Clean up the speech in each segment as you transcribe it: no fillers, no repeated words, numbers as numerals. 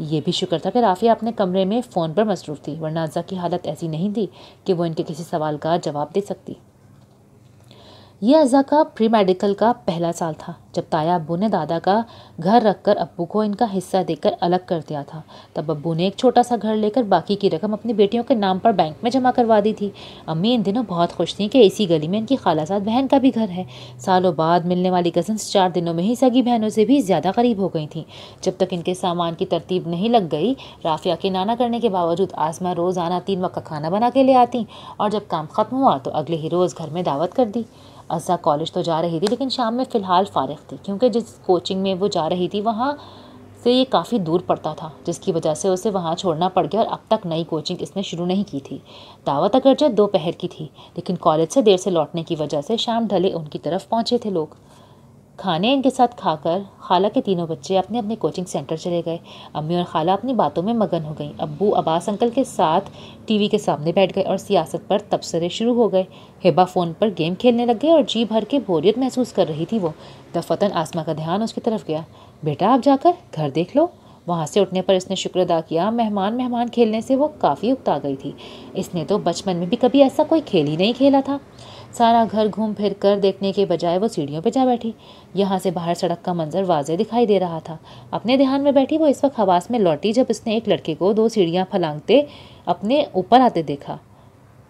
یہ بھی شکر تھا کہ رافعہ اپنے کمرے میں فون پر مصروف تھی، ورنہ ازا کی حالت ایسی نہیں تھی کہ وہ ان کے کسی سوال کا جواب دے سکتی۔ یہ ازا کا پری میڈیکل کا پہلا سال تھا، جب تایا ابو نے دادا کا گھر رکھ کر ابو کو ان کا حصہ دے کر الگ کر دیا تھا۔ تب ابو نے ایک چھوٹا سا گھر لے کر باقی کی رقم اپنی بیٹیوں کے نام پر بینک میں جمع کروا دی تھی۔ امی ان دنوں بہت خوش تھیں کہ اسی گلی میں ان کی خالہ زاد بہن کا بھی گھر ہے۔ سالوں بعد ملنے والی کزنس 4 دنوں میں ہی سگی بہنوں سے بھی زیادہ قریب ہو گئی تھیں۔ جب تک ان کے سامان کی ترتیب نہیں لگ گئی، رافعہ کے نانا کرنے کے باوجود آسمہ روزانہ 3 وقت کا کھانا بنا کے لے آتی، اور جب کام ختم ہوا تو اگلے ہی روز گھر میں دعوت کر دی۔ ازا کالج تو جا رہی تھی، لیکن شام میں فی الحال فارغ تھی، کیونکہ جس کوچنگ میں وہ جا رہی تھی وہاں سے یہ کافی دور پڑتا تھا، جس کی وجہ سے اسے وہاں چھوڑنا پڑ گیا، اور اب تک نئی کوچنگ اس نے شروع نہیں کی تھی۔ دعوت اگرچہ دوپہر کی تھی، لیکن کالج سے دیر سے لوٹنے کی وجہ سے شام ڈھلے ان کی طرف پہنچے تھے لوگ۔ کھانے ان کے ساتھ کھا کر خالہ کے تینوں بچے اپنے اپنے کوچنگ سینٹر چلے گئے۔ امی اور خالہ اپنی باتوں میں مگن ہو گئیں۔ ابو عباس انکل کے ساتھ ٹی وی کے سامنے بیٹھ گئے اور سیاست پر تبصرے شروع ہو گئے۔ ہبا فون پر گیم کھیلنے لگ گئے اور جی بھر کے بوریت محسوس کر رہی تھی وہ۔ دفتن آسمہ کا دھیان اس کی طرف گیا۔ بیٹا آپ جا کر گھر دیکھ لو۔ وہاں سے اٹھنے پر اس نے شکر ادا کیا۔ مہمان کھیلنے سے وہ کافی اکتا گئی تھی۔ اس نے تو بچپن میں بھی کبھی ایسا کوئی کھیل ہی نہیں کھیلا تھا۔ سارا گھر گھوم پھر کر دیکھنے کے بجائے وہ سیڑھیوں پہ جا بیٹھی۔ یہاں سے باہر سڑک کا منظر واضح دکھائی دے رہا تھا۔ اپنے دھیان میں بیٹھی وہ اس وقت حواس میں لوٹی جب اس نے ایک لڑکے کو 2 سیڑھیاں پھلانگتے اپنے اوپر آتے دیکھا۔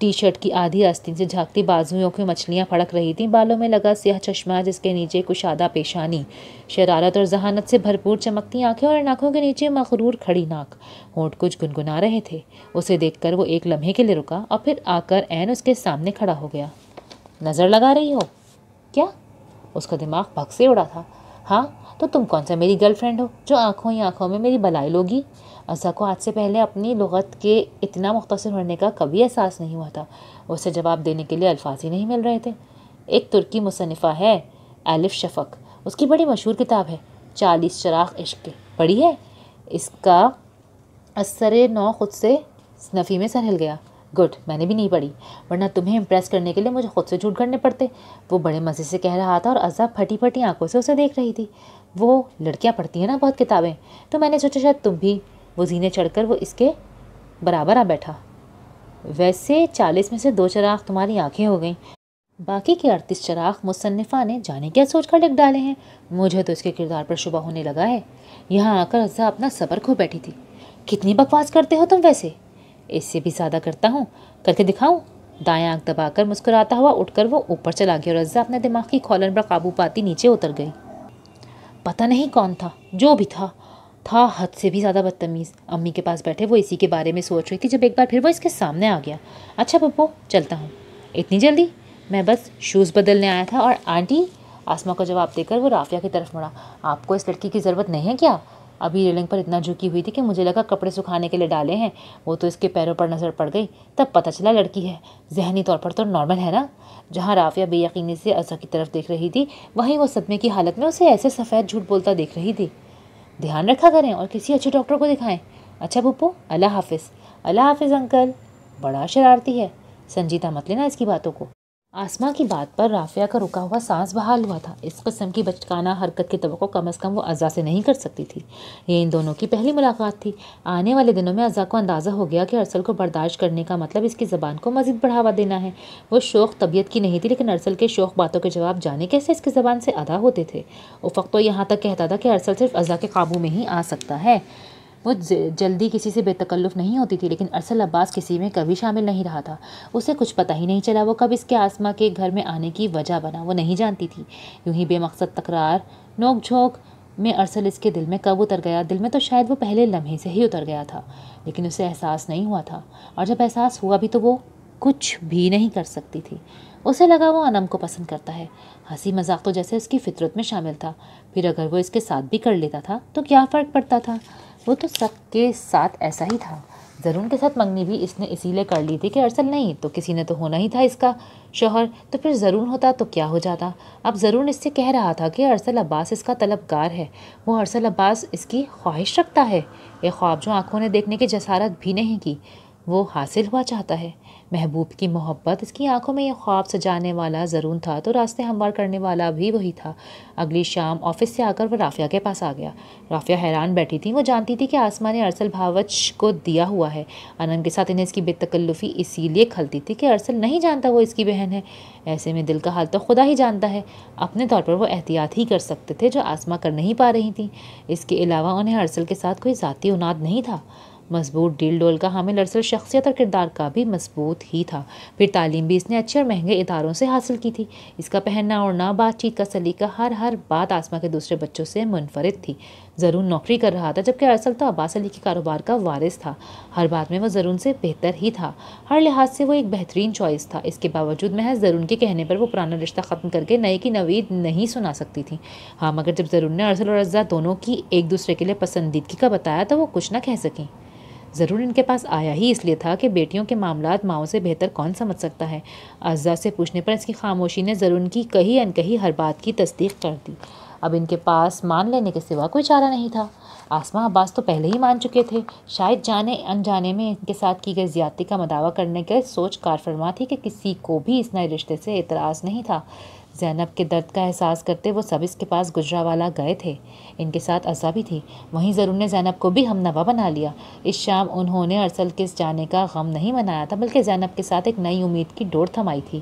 ٹی شرٹ کی آدھی آستین سے جھانکتی بازوؤں کی مچھلیاں پھڑک رہی تھیں، بالوں میں لگا سیاہ چشمہ جس کے نیچے کشادہ پیشانی، شرارت اور ذہانت سے بھرپور چمکتی آنکھیں، اور آنکھوں کے نیچے مغرور کھڑی ناک۔ ہونٹ کچھ گنگنا رہے تھے۔ اسے دیکھ کر وہ ایک لمحے کے لیے رکا اور پھر آ کر عین اس کے سامنے کھڑا ہو گیا۔ نظر لگا رہی ہو کیا؟ اس کا دماغ بھگ سے اڑا تھا۔ ہاں تو تم کون سا میری گرل فرینڈ ہو جو آنکھوں ہی آنکھوں میں میری بلائی لوگی؟ ازا کو آج سے پہلے اپنی لغت کے اتنا مختصر ہونے کا کبھی احساس نہیں ہوا تھا۔ اسے جواب دینے کے لیے الفاظ ہی نہیں مل رہے تھے۔ ایک ترکی مصنفہ ہے الف شفق، اس کی بڑی مشہور کتاب ہے 40 چراغ عشق کے، پڑھی ہے؟ اس کا اثر نو خود سے نفی میں سر ہل گیا۔ گڈ، میں نے بھی نہیں پڑھی، ورنہ تمہیں امپریس کرنے کے لیے مجھے خود سے جھوٹ گھڑنے پڑتے۔ وہ بڑے مزے سے کہہ رہا تھا اور ازا پھٹی پھٹی آنکھوں سے اسے دیکھ رہی تھی۔ وہ لڑکیاں پڑھتی ہیں نا بہت کتابیں، تو میں نے سوچا شاید تم بھی۔ وہ زینے چڑھ کر وہ اس کے برابر آ بیٹھا۔ ویسے 40 میں سے 2 چراغ تمہاری آنکھیں ہو گئیں، باقی کے 38 چراغ مصنفہ نے جانے کیا سوچ کر لکھ ڈالے ہیں۔ مجھے تو اس کے کردار پر شبہ ہونے لگا ہے۔ یہاں آ کر ازا اپنا صبر کھو بیٹھی تھی۔ کتنی بکواس کرتے ہو تم ویسے؟ اس سے بھی زیادہ کرتا ہوں، کر کے دکھاؤں؟ دائیں آنکھ دبا کر مسکراتا ہوا اٹھ کر وہ اوپر چلا گیا اور ازا اپنے دماغ کی کھولن پر قابو پاتی نیچے اتر گئی۔ پتہ نہیں کون تھا، جو بھی تھا حد سے بھی زیادہ بدتمیز۔ امی کے پاس بیٹھے وہ اسی کے بارے میں سوچ رہی تھی جب ایک بار پھر وہ اس کے سامنے آ گیا۔ اچھا پپو، چلتا ہوں۔ اتنی جلدی؟ میں بس شوز بدلنے آیا تھا۔ اور آنٹی؟ آسمہ کو جواب دے کر وہ رافعہ کی طرف مڑا۔ آپ کو اس لڑکی کی ضرورت نہیں ہے کیا؟ ابھی ریلنگ پر اتنا جھکی ہوئی تھی کہ مجھے لگا کپڑے سکھانے کے لیے ڈالے ہیں۔ وہ تو اس کے پیروں پر نظر پڑ گئی، تب پتہ چلا لڑکی ہے۔ ذہنی طور پر تو نارمل ہے نا؟ جہاں رافعہ بے یقینی سے ازا کی طرف دیکھ رہی تھی، وہیں وہ صدمے کی حالت میں اسے ایسے سفید جھوٹ بولتا دیکھ رہی تھی۔ دھیان رکھا کریں اور کسی اچھے ڈاکٹر کو دکھائیں۔ اچھا پپو، اللہ حافظ۔ اللہ حافظ انکل۔ بڑا شرارتی ہے، سنجیدہ مت لینا اس کی باتوں کو۔ آسمہ کی بات پر رافعہ کا رکا ہوا سانس بحال ہوا تھا۔ اس قسم کی بچکانہ حرکت کی توقع کم از کم وہ ازا سے نہیں کر سکتی تھی۔ یہ ان دونوں کی پہلی ملاقات تھی۔ آنے والے دنوں میں ازا کو اندازہ ہو گیا کہ ارسل کو برداشت کرنے کا مطلب اس کی زبان کو مزید بڑھاوا دینا ہے۔ وہ شوخ طبیعت کی نہیں تھی، لیکن ارسل کے شوخ باتوں کے جواب جانے کیسے اس کی زبان سے ادا ہوتے تھے۔ افق تو یہاں تک کہتا تھا کہ ارسل صرف ازا کے قابو میں ہی آ سکتا ہے۔ وہ جلدی کسی سے بے تکلف نہیں ہوتی تھی، لیکن ارسل عباس کسی میں کبھی شامل نہیں رہا تھا۔ اسے کچھ پتہ ہی نہیں چلا وہ کب اس کے آسمہ کے گھر میں آنے کی وجہ بنا، وہ نہیں جانتی تھی۔ یوں ہی بے مقصد تکرار نوک جھونک میں ارسل اس کے دل میں کب اتر گیا، دل میں تو شاید وہ پہلے لمحے سے ہی اتر گیا تھا، لیکن اسے احساس نہیں ہوا تھا، اور جب احساس ہوا بھی تو وہ کچھ بھی نہیں کر سکتی تھی۔ اسے لگا وہ انم کو پسند کرتا ہے۔ ہنسی مذاق تو جیسے اس کی فطرت میں شامل تھا، پھر اگر وہ اس کے ساتھ بھی کر لیتا تھا تو کیا فرق پڑتا تھا؟ وہ تو سب کے ساتھ ایسا ہی تھا۔ زرون کے ساتھ منگنی بھی اس نے اسی لیے کر لی تھی کہ ارسل نہیں تو کسی نے تو ہونا ہی تھا اس کا شوہر، تو پھر زرون ہوتا تو کیا ہو جاتا؟ اب زرون اس سے کہہ رہا تھا کہ ارسل عباس اس کا طلبگار ہے، وہ ارسل عباس اس کی خواہش رکھتا ہے، ایک خواب جو آنکھوں نے دیکھنے کی جسارت بھی نہیں کی۔ وہ حاصل ہوا چاہتا ہے۔ محبوب کی محبت، اس کی آنکھوں میں یہ خواب سجانے والا زرون تھا تو راستے ہموار کرنے والا بھی وہی تھا۔ اگلی شام آفس سے آ کر وہ رافعہ کے پاس آ گیا۔ رافعہ حیران بیٹھی تھی۔ وہ جانتی تھی کہ آسماں نے ارسل بھاوچ کو دیا ہوا ہے۔ انم کے ساتھ انہیں اس کی بے تکلفی اسی لیے کھلتی تھی کہ ارسل نہیں جانتا وہ اس کی بہن ہے۔ ایسے میں دل کا حال تو خدا ہی جانتا ہے۔ اپنے طور پر وہ احتیاط ہی کر سکتے تھے جو آسماں کر نہیں پا رہی تھیں۔ اس کے علاوہ انہیں ارسل کے ساتھ کوئی ذاتی عناد نہیں تھا۔ مضبوط ڈیل ڈول کا حامل ارسل شخصیت اور کردار کا بھی مضبوط ہی تھا۔ پھر تعلیم بھی اس نے اچھے اور مہنگے اداروں سے حاصل کی تھی۔ اس کا پہننا اوڑھنا، بات چیت کا سلیقہ، ہر بات آسماں کے دوسرے بچوں سے منفرد تھی۔ زرون نوکری کر رہا تھا جبکہ ارسل تو عباس علی کے کاروبار کا وارث تھا۔ ہر بات میں وہ زرون سے بہتر ہی تھا۔ ہر لحاظ سے وہ ایک بہترین چوائس تھا۔ اس کے باوجود محض زرون کے کہنے پر وہ پرانا رشتہ ختم کر کے نئے کی نوید نہیں سنا سکتی تھی۔ ہاں، مگر جب زرون نے ارسل اور عزہ دونوں کی ایک دوسرے کے لیے پسندیدگی کا بتایا تو وہ کچھ نہ کہہ سکیں۔ ضرور ان کے پاس آیا ہی اس لیے تھا کہ بیٹیوں کے معاملات ماؤں سے بہتر کون سمجھ سکتا ہے۔ عزہ سے پوچھنے پر اس کی خاموشی نے ضرور کی کہی انکہی ہر بات کی تصدیق کر دی۔ اب ان کے پاس مان لینے کے سوا کوئی چارہ نہیں تھا۔ آسماں عباس تو پہلے ہی مان چکے تھے۔ شاید جانے انجانے میں ان کے ساتھ کی گئی زیادتی کا مداوع کرنے کے سوچ کار فرما تھی کہ کسی کو بھی اس نئے رشتے سے اعتراض نہیں تھا۔ زینب کے درد کا احساس کرتے وہ سب اس کے پاس گجرانوالہ گئے تھے۔ ان کے ساتھ عزہ بھی تھی۔ وہیں ضرور نے زینب کو بھی ہمنوا بنا لیا۔ اس شام انہوں نے ارسل کے جانے کا غم نہیں منایا تھا بلکہ زینب کے ساتھ ایک نئی امید کی ڈور تھمائی تھی۔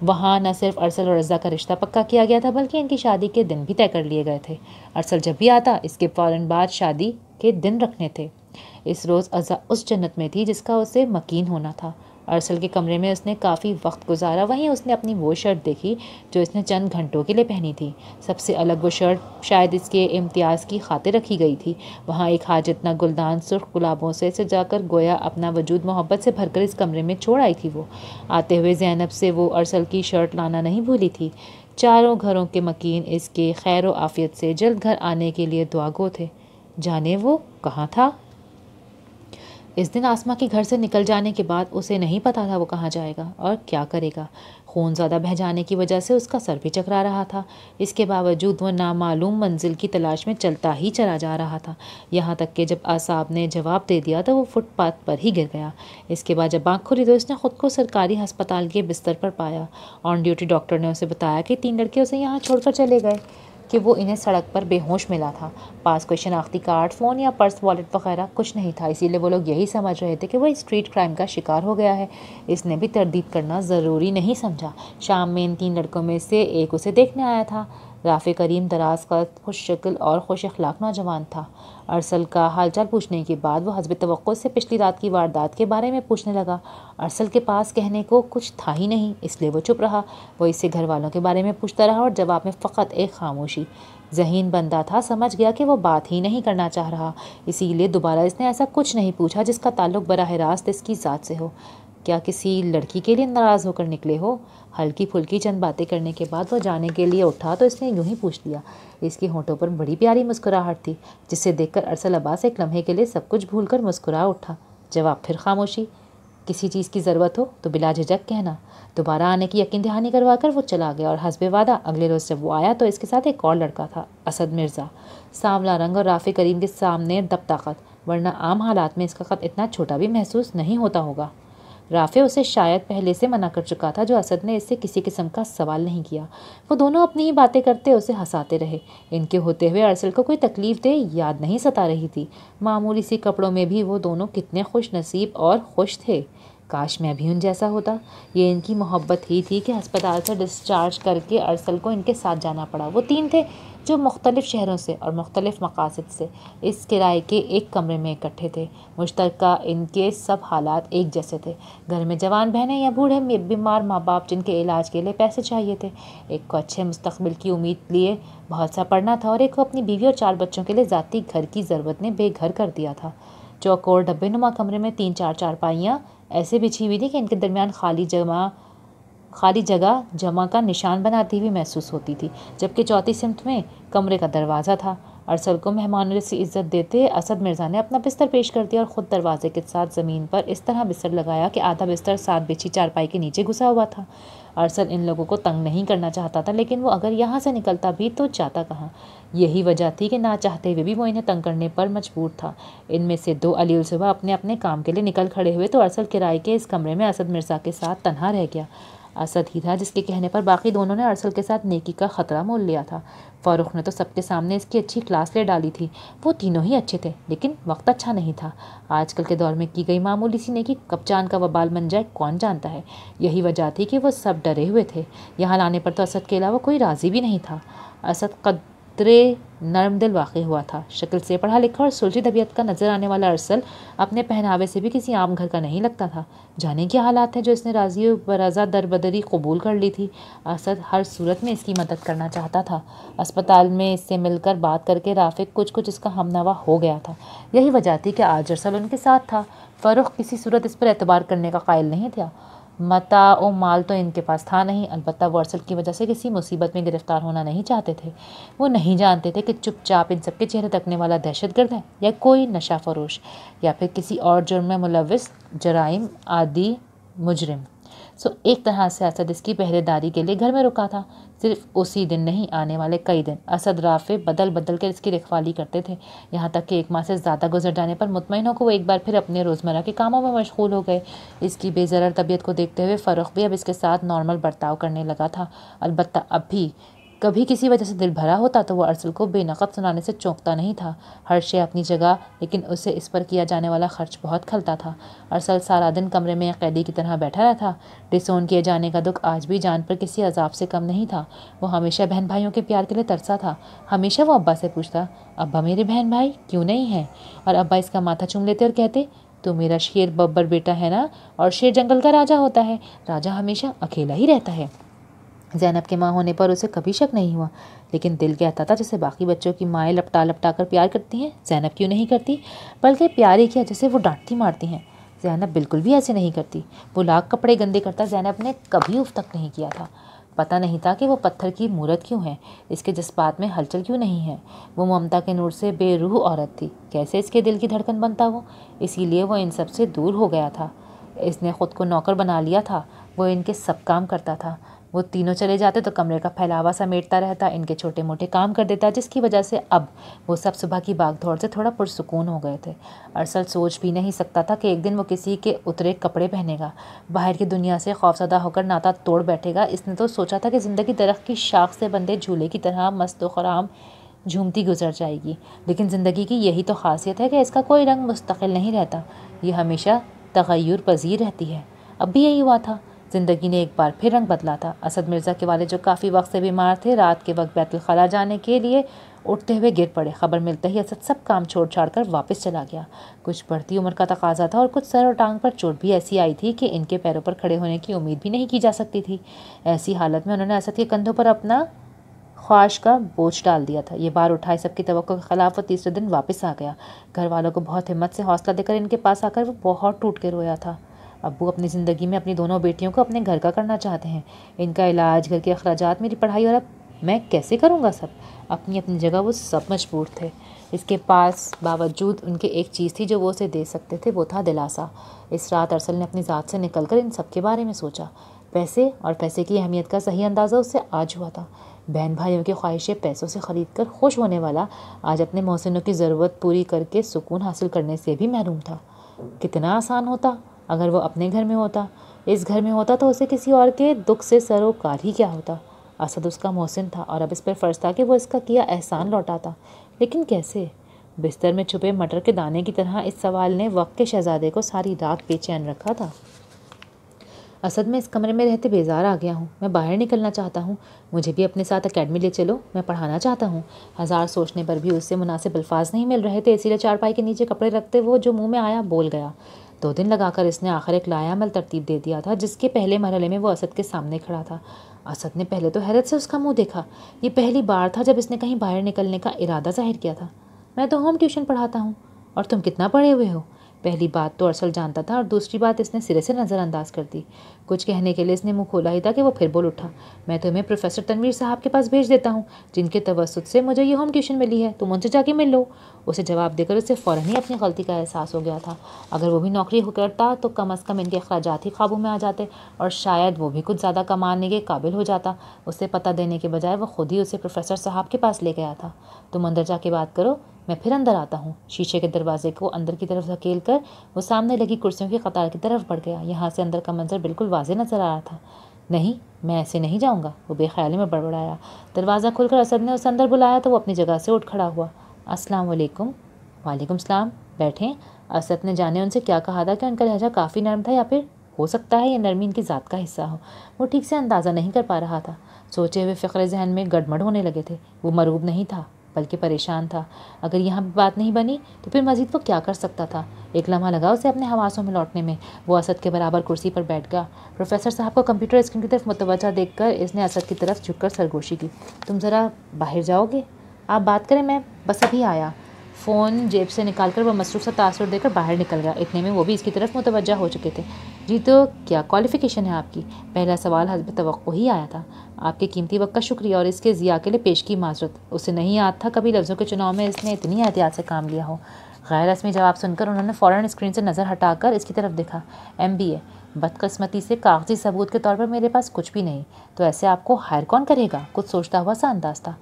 وہاں نہ صرف ارسل اور عزہ کا رشتہ پکا کیا گیا تھا بلکہ ان کی شادی کے دن بھی طے کر لیے گئے تھے۔ ارسل جب بھی آتا اس کے فوراً بعد شادی کے دن رکھنے تھے۔ اس روز عزہ اس جنت میں تھی جس کا اسے مکین ہونا تھا۔ ارسل کے کمرے میں اس نے کافی وقت گزارا۔ وہیں اس نے اپنی وہ شرٹ دیکھی جو اس نے چند گھنٹوں کے لیے پہنی تھی۔ سب سے الگ وہ شرٹ شاید اس کے امتیاز کی خاطر رکھی گئی تھی۔ وہاں ایک حاجت نہ گلدان سرخ گلابوں سے سجا کر گویا اپنا وجود محبت سے بھر کر اس کمرے میں چھوڑ آئی تھی۔ وہ آتے ہوئے زینب سے وہ ارسل کی شرٹ لانا نہیں بھولی تھی۔ چاروں گھروں کے مکین اس کے خیر و عافیت سے جلد گھر آنے کے لیے دعا گو تھے۔ جانے وہ کہاں تھا؟ اس دن آسماں کے گھر سے نکل جانے کے بعد اسے نہیں پتا تھا وہ کہاں جائے گا اور کیا کرے گا۔ خون زیادہ بہہ جانے کی وجہ سے اس کا سر بھی چکرا رہا تھا۔ اس کے باوجود وہ نامعلوم منزل کی تلاش میں چلتا ہی چلا جا رہا تھا، یہاں تک کہ جب اعصاب نے جواب دے دیا تو وہ فٹ پاتھ پر ہی گر گیا۔ اس کے بعد جب آنکھ کھلی تو اس نے خود کو سرکاری ہسپتال کے بستر پر پایا۔ آن ڈیوٹی ڈاکٹر نے اسے بتایا کہ 3 لڑکے اسے یہاں چھوڑ کر چلے گئے، کہ وہ انہیں سڑک پر بے ہوش ملا تھا۔ پاس کوئی شناختی کارڈ، فون یا پرس، والیٹ وغیرہ کچھ نہیں تھا، اسی لیے وہ لوگ یہی سمجھ رہے تھے کہ وہ اسٹریٹ کرائم کا شکار ہو گیا ہے۔ اس نے بھی تردید کرنا ضروری نہیں سمجھا۔ شام میں ان 3 لڑکوں میں سے ایک اسے دیکھنے آیا تھا۔ رافع کریم دراز قد، خوش شکل اور خوش اخلاق نوجوان تھا۔ ارسل کا حال چال پوچھنے کے بعد وہ حسب توقع سے پچھلی رات کی واردات کے بارے میں پوچھنے لگا۔ ارسل کے پاس کہنے کو کچھ تھا ہی نہیں، اس لیے وہ چپ رہا۔ وہ اس سے گھر والوں کے بارے میں پوچھتا رہا اور جواب میں فقط ایک خاموشی۔ ذہین بندہ تھا، سمجھ گیا کہ وہ بات ہی نہیں کرنا چاہ رہا، اسی لیے دوبارہ اس نے ایسا کچھ نہیں پوچھا جس کا تعلق براہ راست اس کی ذات سے ہو۔ کیا کسی لڑکی کے لیے ناراض ہو کر نکلے ہو؟ ہلکی پھلکی چند باتیں کرنے کے بعد وہ جانے کے لیے اٹھا تو اس نے یوں ہی پوچھ لیا۔ اس کے ہونٹوں پر بڑی پیاری مسکراہٹ تھی جسے دیکھ کر ارسل عباس ایک لمحے کے لیے سب کچھ بھول کر مسکرا اٹھا۔ جواب پھر خاموشی۔ کسی چیز کی ضرورت ہو تو بلا جھجک کہنا۔ دوبارہ آنے کی یقین دہانی کروا کر وہ چلا گیا اور حسب وعدہ اگلے روز جب وہ آیا تو اس کے ساتھ ایک اور لڑکا تھا، اسد مرزا۔ سانولا رنگ اور رافع کریم کے سامنے دب طاقت، ورنہ عام حالات میں اس کا قد اتنا چھوٹا بھی محسوس نہیں ہوتا ہوگا۔ رافع اسے شاید پہلے سے منع کر چکا تھا جو اسد نے اس سے کسی قسم کا سوال نہیں کیا۔ وہ دونوں اپنی ہی باتیں کرتے اسے ہنساتے رہے۔ ان کے ہوتے ہوئے ارسل کو کوئی تکلیف دہ یاد نہیں ستا رہی تھی۔ معمولی سی کپڑوں میں بھی وہ دونوں کتنے خوش نصیب اور خوش تھے۔ کاش میں بھی ان جیسا ہوتا۔ یہ ان کی محبت ہی تھی کہ ہسپتال سے ڈسچارج کر کے ارسل کو ان کے ساتھ جانا پڑا۔ وہ 3 تھے جو مختلف شہروں سے اور مختلف مقاصد سے اس کرائے کے ایک کمرے میں اکٹھے تھے۔ مشترکہ ان کے سب حالات ایک جیسے تھے۔ گھر میں جوان بہنیں یا بوڑھے بیمار ماں باپ جن کے علاج کے لیے پیسے چاہیے تھے۔ ایک کو اچھے مستقبل کی امید لیے بہت سا پڑھنا تھا اور ایک کو اپنی بیوی اور 4 بچوں کے لیے ذاتی گھر کی ضرورت نے بے گھر کر دیا تھا۔ چوکور ڈبے نما کمرے میں 3-4 چارپائیاں ایسے بچھی ہوئی تھی کہ ان کے درمیان خالی جگہ جمع کا نشان بناتی ہوئی محسوس ہوتی تھی، جبکہ چوتھی سمت میں کمرے کا دروازہ تھا۔ ارسل کو مہمانوں جیسی عزت دیتے اسد مرزا نے اپنا بستر پیش کر دیا اور خود دروازے کے ساتھ زمین پر اس طرح بستر لگایا کہ آدھا بستر ساتھ بچھی چارپائی کے نیچے گھسا ہوا تھا۔ ارسل ان لوگوں کو تنگ نہیں کرنا چاہتا تھا، لیکن وہ اگر یہاں سے نکلتا بھی تو جاتا کہاں؟ یہی وجہ تھی کہ نہ چاہتے ہوئے بھی وہ انہیں تنگ کرنے پر مجبور تھا۔ ان میں سے 2 علی الصبح اپنے اپنے کام کے لیے نکل کھڑے ہوئے تو ارسل کرائے کے اس کمرے میں اسد مرزا کے ساتھ تنہا رہ گیا۔ اسد ہی تھا جس کے کہنے پر باقی دونوں نے ارسل کے ساتھ نیکی کا خطرہ مول لیا تھا۔ فاروق نے تو سب کے سامنے اس کی اچھی کلاس لے ڈالی تھی۔ وہ تینوں ہی اچھے تھے، لیکن وقت اچھا نہیں تھا۔ آج کل کے دور میں کی گئی معمولی سی نیکی کب چاند کا وبال بن جائے کون جانتا ہے۔ یہی وجہ تھی کہ وہ سب ڈرے ہوئے تھے۔ یہاں لانے پر تو اسد کے علاوہ کوئی راضی بھی نہیں تھا۔ اسد قدرے نرم دل واقع ہوا تھا۔ شکل سے پڑھا لکھا اور سلجھی طبیعت کا نظر آنے والا ارسل اپنے پہناوے سے بھی کسی عام گھر کا نہیں لگتا تھا۔ جانے کیا حالات ہیں جو اس نے راضی و برضا دربدری قبول کر لی تھی۔ اسد ہر صورت میں اس کی مدد کرنا چاہتا تھا۔ اسپتال میں اس سے مل کر بات کر کے رافق کچھ اس کا ہمنوا ہو گیا تھا۔ یہی وجہ تھی کہ آج ارسل ان کے ساتھ تھا۔ فروخت کسی صورت اس پر اعتبار کرنے کا قائل نہیں تھا۔ متاع و مال تو ان کے پاس تھا نہیں، البتہ وہ ارسل کی وجہ سے کسی مصیبت میں گرفتار ہونا نہیں چاہتے تھے۔ وہ نہیں جانتے تھے کہ چپ چاپ ان سب کے چہرے تکنے والا دہشت گرد ہے یا کوئی نشہ فروش یا پھر کسی اور جرم میں ملوث جرائم عادی مجرم۔ ایک طرح سے اسد اس کی پہرے داری کے لیے گھر میں رکا تھا۔ صرف اسی دن نہیں، آنے والے کئی دن اسد رافع بدل کر اس کی رکھوالی کرتے تھے، یہاں تک کہ 1 ماہ سے زیادہ گزر جانے پر مطمئن ہو کہ وہ ایک بار پھر اپنے روزمرہ کے کاموں میں مشغول ہو گئے۔ اس کی بے ضرر طبیعت کو دیکھتے ہوئے فروخت بھی اب اس کے ساتھ نارمل برتاؤ کرنے لگا تھا، البتہ اب بھی کبھی کسی وجہ سے دل بھرا ہوتا تو وہ ارسل کو بے نقب سنانے سے چونکتا نہیں تھا۔ ہر شے اپنی جگہ، لیکن اسے اس پر کیا جانے والا خرچ بہت کھلتا تھا۔ ارسل سارا دن کمرے میں ایک قیدی کی طرح بیٹھا رہتا۔ ڈسون کیے جانے کا دکھ آج بھی جان پر کسی عذاب سے کم نہیں تھا۔ وہ ہمیشہ بہن بھائیوں کے پیار کے لیے ترسا تھا۔ ہمیشہ وہ ابا سے پوچھتا، ابا میرے بہن بھائی کیوں نہیں ہیں؟ اور ابا اس کا ماتھا چوم لیتے اور کہتے، تو میرا شیر ببر بیٹا ہے نا، اور شیر جنگل کا راجا ہوتا ہے، راجا ہمیشہ اکیلا ہی رہتا ہے۔ زینب کے ماں ہونے پر اسے کبھی شک نہیں ہوا، لیکن دل کہتا تھا جیسے باقی بچوں کی مائیں لپٹا کر پیار کرتی ہیں زینب کیوں نہیں کرتی، بلکہ پیار ہی کیا جیسے وہ ڈانٹتی مارتی ہیں۔ زینب بالکل بھی ایسے نہیں کرتی۔ وہ لاکھ کپڑے گندے کرتا زینب نے کبھی اف تک نہیں کیا تھا۔ پتہ نہیں تھا کہ وہ پتھر کی مورت کیوں ہے، اس کے جذبات میں ہلچل کیوں نہیں ہے۔ وہ ممتا کے نور سے بے روح عورت تھی، کیسے اس کے دل کی دھڑکن بنتا وہ؟ اسی لیے وہ ان سب سے دور ہو گیا تھا۔ اس نے خود کو نوکر بنا لیا تھا، وہ ان کے سب کام کرتا تھا۔ وہ تینوں چلے جاتے تو کمرے کا پھیلاوا سمیٹتا رہتا، ان کے چھوٹے موٹے کام کر دیتا، جس کی وجہ سے اب وہ سب صبح کی بھاگ دوڑ سے تھوڑا پرسکون ہو گئے تھے۔ ارسل سوچ بھی نہیں سکتا تھا کہ ایک دن وہ کسی کے اترے کپڑے پہنے گا، باہر کی دنیا سے خوفزدہ ہو کر ناتا توڑ بیٹھے گا۔ اس نے تو سوچا تھا کہ زندگی درخت کی شاخ سے بندھے جھولے کی طرح مست و خرام جھومتی گزر جائے گی، لیکن زندگی کی یہی تو خاصیت ہے کہ اس کا کوئی رنگ مستقل نہیں رہتا، یہ ہمیشہ تغیر پذیر رہتی ہے۔ اب بھی یہی ہوا تھا، زندگی نے ایک بار پھر رنگ بدلا تھا۔ اسد مرزا کے والد جو کافی وقت سے بیمار تھے، رات کے وقت بیت الخلا جانے کے لیے اٹھتے ہوئے گر پڑے۔ خبر ملتے ہی اسد سب کام چھوڑ چھاڑ کر واپس چلا گیا۔ کچھ بڑھتی عمر کا تقاضا تھا اور کچھ سر اور ٹانگ پر چوٹ بھی ایسی آئی تھی کہ ان کے پیروں پر کھڑے ہونے کی امید بھی نہیں کی جا سکتی تھی۔ ایسی حالت میں انہوں نے اسد کے کندھوں پر اپنا خواہش کا بوجھ ڈال دیا تھا۔ یہ بار اٹھائے سب کی توقع کے خلاف وہ تیسرے دن واپس آ گیا۔ گھر والوں کو بہت ہمت سے حوصلہ دے کر ان کے پاس آ کر وہ بہت ٹوٹ کے رویا تھا۔ ابو اپنی زندگی میں اپنی دونوں بیٹیوں کو اپنے گھر کا کرنا چاہتے ہیں، ان کا علاج، گھر کے اخراجات، میری پڑھائی، اور اب میں کیسے کروں گا سب؟ اپنی اپنی جگہ وہ سب مجبور تھے۔ اس کے پاس باوجود ان کے ایک چیز تھی جو وہ اسے دے سکتے تھے، وہ تھا دلاسا۔ اس رات ارسل نے اپنی ذات سے نکل کر ان سب کے بارے میں سوچا۔ پیسے اور پیسے کی اہمیت کا صحیح اندازہ اسے آج ہوا تھا۔ بہن بھائیوں کی خواہشیں پیسوں سے خرید کر خوش ہونے والا آج اپنے محسنوں کی ضرورت پوری کر کے سکون حاصل کرنے سے بھی محروم تھا۔ کتنا آسان ہوتا اگر وہ اپنے گھر میں ہوتا، اس گھر میں ہوتا تو اسے کسی اور کے دکھ سے سروکار ہی کیا ہوتا۔ اسد اس کا محسن تھا اور اب اس پر فرض تھا کہ وہ اس کا کیا احسان لوٹاتا، لیکن کیسے؟ بستر میں چھپے مٹر کے دانے کی طرح اس سوال نے وقت کے شہزادے کو ساری رات بے چین رکھا تھا۔ اسد میں اس کمرے میں رہتے بیزار آ گیا ہوں، میں باہر نکلنا چاہتا ہوں، مجھے بھی اپنے ساتھ اکیڈمی لے چلو، میں پڑھانا چاہتا ہوں۔ ہزار سوچنے پر بھی اس سے مناسب الفاظ نہیں مل رہے تھے، اسی لیے چارپائی کے نیچے کپڑے رکھتے وہ جو منہ میں آیا بول گیا۔ 2 دن لگا کر اس نے آخر ایک لائے عمل ترتیب دے دیا تھا، جس کے پہلے مرحلے میں وہ اسد کے سامنے کھڑا تھا۔ اسد نے پہلے تو حیرت سے اس کا منہ دیکھا، یہ پہلی بار تھا جب اس نے کہیں باہر نکلنے کا ارادہ ظاہر کیا تھا۔ میں تو ہوم ٹیوشن پڑھاتا ہوں، اور تم کتنا پڑھے ہوئے ہو؟ پہلی بات تو ارسل جانتا تھا اور دوسری بات اس نے سرے سے نظر انداز کر دی۔ کچھ کہنے کے لیے اس نے منہ کھولا ہی تھا کہ وہ پھر بول اٹھا، میں تمہیں پروفیسر تنویر صاحب کے پاس بھیج دیتا ہوں جن کے توسط سے مجھے یہ ہوم ٹیوشن ملی ہے، تم ان سے جا کے مل لو۔ اسے جواب دے کر اسے فوراً ہی اپنی غلطی کا احساس ہو گیا تھا۔ اگر وہ بھی نوکری کرتا تو کم از کم ان کے اخراجات ہی قابو میں آ جاتے اور شاید وہ بھی کچھ زیادہ کمانے کے قابل ہو جاتا۔ اسے پتہ دینے کے بجائے وہ خود ہی اسے پروفیسر صاحب کے پاس لے گیا تھا۔ تم اندر جا کے بات کرو، میں پھر اندر آتا ہوں۔ شیشے کے دروازے کو اندر کی طرف دھکیل کر وہ سامنے لگی کرسیوں کی قطار کی طرف بڑھ گیا۔ یہاں سے اندر کا منظر بالکل واضح نظر آ رہا تھا۔ نہیں، میں ایسے نہیں جاؤں گا، وہ بے خیالی میں بڑبڑایا۔ دروازہ کھل کر اسد نے اسے اندر بلایا تو وہ اپنی جگہ سے اٹھ کھڑا ہوا۔ السلام علیکم۔ وعلیکم السلام، بیٹھیں۔ اسد نے جانے ان سے کیا کہا تھا کہ ان کا لہجہ کافی نرم تھا، یا پھر ہو سکتا ہے یہ نرمی ان کی ذات کا حصہ ہو۔ وہ ٹھیک سے اندازہ نہیں کر پا رہا تھا۔ سوچے ہوئے فقرے ذہن میں گڑمڑ ہونے لگے تھے۔ وہ مرعوب نہیں تھا بلکہ پریشان تھا۔ اگر یہاں بھی بات نہیں بنی تو پھر مزید وہ کیا کر سکتا تھا؟ ایک لمحہ لگا اسے اپنے حواسوں میں لوٹنے میں۔ وہ اسد کے برابر کرسی پر بیٹھ گیا۔ پروفیسر صاحب کو کمپیوٹر اسکرین کی طرف متوجہ دیکھ کر اس نے اسد کی طرف جھک کر سرگوشی کی۔ تم ذرا باہر جاؤ گے؟ آپ بات کریں، میں بس ابھی آیا۔ فون جیب سے نکال کر وہ مصروف سا تاثر دے کر باہر نکل گیا۔ اتنے میں وہ بھی اس کی طرف متوجہ ہو چکے تھے۔ جی تو کیا کوالیفیکیشن ہے آپ کی؟ پہلا سوال حسب توقع ہی آیا تھا۔ آپ کے قیمتی وقت کا شکریہ اور اس کے ضیاع کے لیے پیش کی معذرت۔ اسے نہیں یاد تھا کبھی لفظوں کے چناؤ میں اس نے اتنی احتیاط سے کام لیا ہو۔ غیر رسمی جواب سن کر انہوں نے فوراً اسکرین سے نظر ہٹا کر اس کی طرف دیکھا۔ MBA، بدقسمتی سے کاغذی ثبوت کے طور پر میرے پاس کچھ بھی نہیں، تو ایسے آپ کو ہائر کون کرے گا؟ کچھ سوچتا ہوا سا انداز تھا۔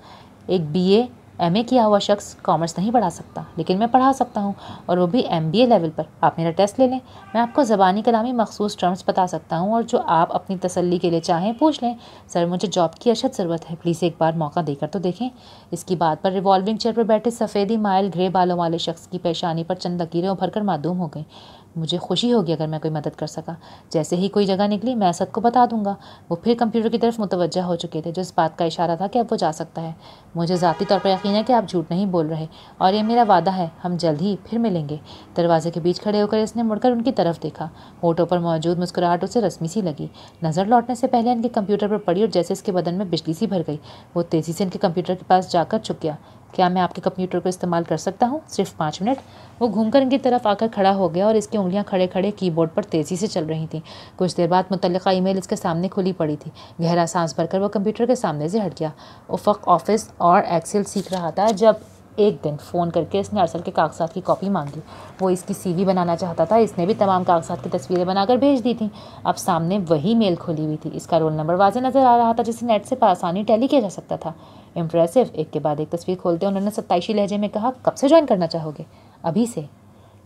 ایک BA MA کیا ہوا شخص کامرس نہیں پڑھا سکتا، لیکن میں پڑھا سکتا ہوں، اور وہ بھی MBA لیول پر۔ آپ میرا ٹیسٹ لے لیں، میں آپ کو زبانی کلامی مخصوص ٹرمز بتا سکتا ہوں، اور جو آپ اپنی تسلی کے لیے چاہیں پوچھ لیں۔ سر، مجھے جاب کی اشد ضرورت ہے، پلیز ایک بار موقع دے کر تو دیکھیں۔ اس کی بات پر ریوالونگ چیئر پر بیٹھے سفیدی مائل گرے بالوں والے شخص کی پیشانی پر چند لکیریں ابھر کر معدوم ہو گئیں۔ مجھے خوشی ہوگی اگر میں کوئی مدد کر سکا۔ جیسے ہی کوئی جگہ نکلی میں اسد کو بتا دوں گا۔ وہ پھر کمپیوٹر کی طرف متوجہ ہو چکے تھے، جو اس بات کا اشارہ تھا کہ اب وہ جا سکتا ہے۔ مجھے ذاتی طور پر یقین ہے کہ آپ جھوٹ نہیں بول رہے، اور یہ میرا وعدہ ہے، ہم جلد ہی پھر ملیں گے۔ دروازے کے بیچ کھڑے ہو کر اس نے مڑ کر ان کی طرف دیکھا۔ ہونٹوں پر موجود مسکراہٹ اسے رسمی سی لگی۔ نظر لوٹنے سے پہلے ان کے کمپیوٹر پر پڑی اور جیسے اس کے بدن میں بجلی سی بھر گئی۔ وہ تیزی سے ان کے کمپیوٹر کے پاس جا کر چھپ گیا۔ کیا میں آپ کے کمپیوٹر کو استعمال کر سکتا ہوں؟ صرف 5 منٹ۔ وہ گھوم کر ان کی طرف آ کر کھڑا ہو گیا اور اس کی انگلیاں کھڑے کھڑے کی بورڈ پر تیزی سے چل رہی تھیں۔ کچھ دیر بعد متعلقہ ای میل اس کے سامنے کھلی پڑی تھی۔ گہرا سانس بھر کر وہ کمپیوٹر کے سامنے سے ہٹ گیا۔ افق آفس اور ایکسل سیکھ رہا تھا جب ایک دن فون کر کے اس نے ارسل کے کاغذات کی کاپی مانگی۔ وہ اس کی CV بنانا چاہتا تھا، اس نے بھی تمام کاغذات کی تصویریں بنا کر بھیج دی تھیں۔ اب سامنے وہی میل کھولی ہوئی تھی۔ اس کا رول نمبر واضح نظر آ رہا تھا جسے نیٹ سے بآسانی ٹیلی کیا جا سکتا تھا۔ امپریسو، ایک کے بعد ایک تصویر کھولتے انہوں نے ستائشی لہجے میں کہا، کب سے جوائن کرنا چاہو گے؟ ابھی سے۔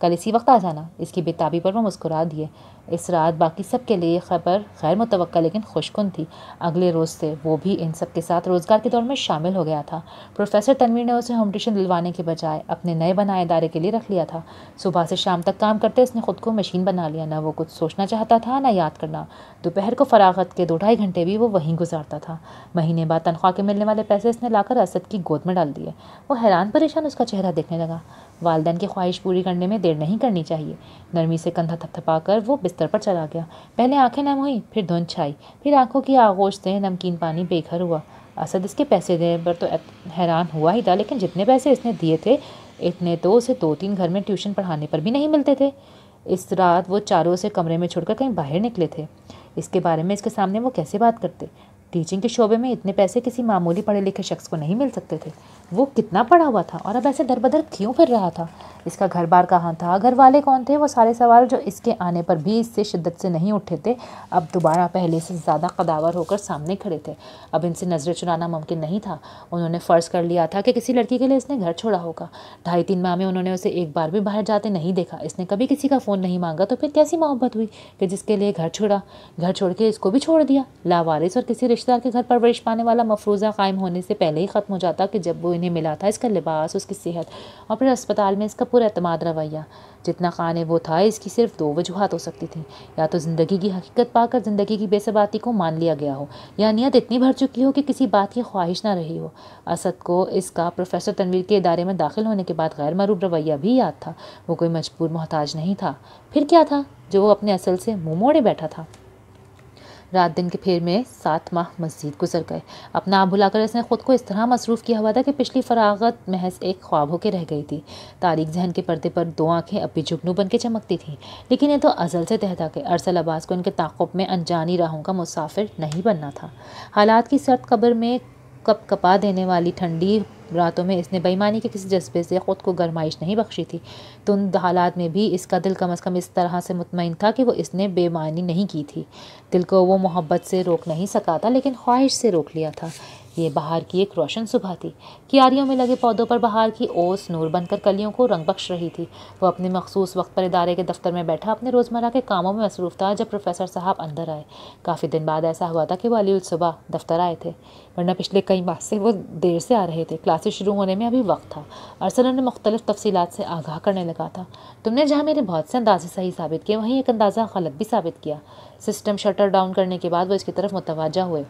کل اسی وقت آ جانا۔ اس کی بےتابی پر وہ مسکرا دیے۔ اس رات باقی سب کے لیے یہ خبر غیر متوقع لیکن خوشکن تھی۔ اگلے روز سے وہ بھی ان سب کے ساتھ روزگار کے دور میں شامل ہو گیا تھا۔ پروفیسر تنویر نے اسے ہوم ٹیوشن دلوانے کے بجائے اپنے نئے بنائے ادارے کے لیے رکھ لیا تھا۔ صبح سے شام تک کام کرتے اس نے خود کو مشین بنا لیا۔ نہ وہ کچھ سوچنا چاہتا تھا نہ یاد کرنا۔ دوپہر کو فراغت کے 2-2.5 گھنٹے بھی وہ وہیں گزارتا تھا۔ مہینے بعد تنخواہ کے ملنے والے پیسے اس نے لا کر اسد کی گود میں ڈال دیے۔ وہ حیران پریشان اس کا چہرہ دیکھنے لگا۔ والدین کی خواہش پوری کرنے میں دیر نہیں کرنی چاہیے۔ نرمی سے کندھا تھپتھپا کر وہ بستر پر چلا گیا۔ پہلے آنکھیں نم ہوئی، پھر دھند چھائی، پھر آنکھوں کی آغوش سے نمکین پانی بے گھر ہوا۔ اسد اس کے پیسے دینے پر تو حیران ہوا ہی تھا، لیکن جتنے پیسے اس نے دیے تھے اتنے تو اسے 2-3 گھر میں ٹیوشن پڑھانے پر بھی نہیں ملتے تھے۔ اس رات وہ چاروں سے کمرے میں چھوڑ کر کہیں باہر نکلے تھے۔ اس کے بارے میں اس کے سامنے وہ کیسے بات کرتے؟ ٹیچنگ کے شعبے میں اتنے پیسے کسی معمولی پڑھے لکھے شخص کو نہیں مل سکتے تھے۔ وہ کتنا پڑھا ہوا تھا اور اب ایسے در بدر کیوں پھر رہا تھا؟ اس کا گھر بار کہاں تھا؟ گھر والے کون تھے؟ وہ سارے سوال جو اس کے آنے پر بھی اس سے شدت سے نہیں اٹھے تھے، اب دوبارہ پہلے سے زیادہ قداور ہو کر سامنے کھڑے تھے۔ اب ان سے نظریں چرانا ممکن نہیں تھا۔ انہوں نے فرض کر لیا تھا کہ کسی لڑکی کے لیے اس نے گھر چھوڑا ہوگا۔ 2.5-3 ماہ میں انہوں نے اسے ایک بار بھی باہر جاتے نہیں دیکھا۔ اس نے کبھی کسی کا فون نہیں مانگا، تو پھر کیسی محبت ہوئی کہ جس کے لیے گھر چھوڑا؟ گھر چھوڑ کے اس کو بھی چھوڑ دیا۔ لاوارث اور کسی رشتہ دار کے گھر پرورش پانے والا مفروضہ قائم ہونے سے پہلے ہی ختم ہو جاتا کہ جب وہ انہیں ملا تھا اس کا لباس، اس کی صحت، اور پھر اسپتال میں اس کا پورا اعتماد رویہ۔ جتنا قانے وہ تھا، اس کی صرف 2 وجوہات ہو سکتی تھیں: یا تو زندگی کی حقیقت پا کر زندگی کی بے ثباتی کو مان لیا گیا ہو، یا نیت اتنی بھر چکی ہو کہ کسی بات کی خواہش نہ رہی ہو۔ اسد کو اس کا پروفیسر تنویر کے ادارے میں داخل ہونے کے بعد غیر معروف رویہ بھی یاد تھا۔ وہ کوئی مجبور محتاج نہیں تھا۔ پھر کیا تھا جو وہ اپنے اصل سے منہ موڑے بیٹھا تھا؟ رات دن کے پھیر میں 7 ماہ مزید گزر گئے۔ اپنا آپ بھلا کر اس نے خود کو اس طرح مصروف کیا ہوا تھا کہ پچھلی فراغت محض ایک خواب ہو کے رہ گئی تھی۔ تاریک ذہن کے پردے پر 2 آنکھیں اب بھی جگنو بن کے چمکتی تھیں، لیکن یہ تو ازل سے طے تھا کہ ارسل عباس کو ان کے تعاقب میں انجانی راہوں کا مسافر نہیں بننا تھا۔ حالات کی سرد قبر میں کپ کپا دینے والی ٹھنڈی راتوں میں اس نے بے ایمانی کے کسی جذبے سے خود کو گرمائش نہیں بخشی تھی۔ تند حالات میں بھی اس کا دل کم از کم اس طرح سے مطمئن تھا کہ وہ اس نے بے ایمانی نہیں کی تھی۔ دل کو وہ محبت سے روک نہیں سکا تھا، لیکن خواہش سے روک لیا تھا۔ یہ بہار کی ایک روشن صبح تھی۔ کیاریوں میں لگے پودوں پر بہار کی اوس نور بن کر کلیوں کو رنگ بخش رہی تھی۔ وہ اپنے مخصوص وقت پر ادارے کے دفتر میں بیٹھا اپنے روزمرہ کے کاموں میں مصروف تھا جب پروفیسر صاحب اندر آئے۔ کافی دن بعد ایسا ہوا تھا کہ وہ علی الصبح دفتر آئے تھے، ورنہ پچھلے کئی ماہ سے وہ دیر سے آ رہے تھے۔ کلاسز شروع ہونے میں ابھی وقت تھا۔ ارسلہ نے مختلف تفصیلات سے آگاہ کرنے لگا تھا۔ تم نے جہاں میرے بہت سے اندازے صحیح ثابت کیے، وہیں ایک اندازہ غلط بھی ثابت کیا۔ سسٹم شٹر ڈاؤن کرنے کے بعد وہ اس کی طرف متوجہ ہوئے۔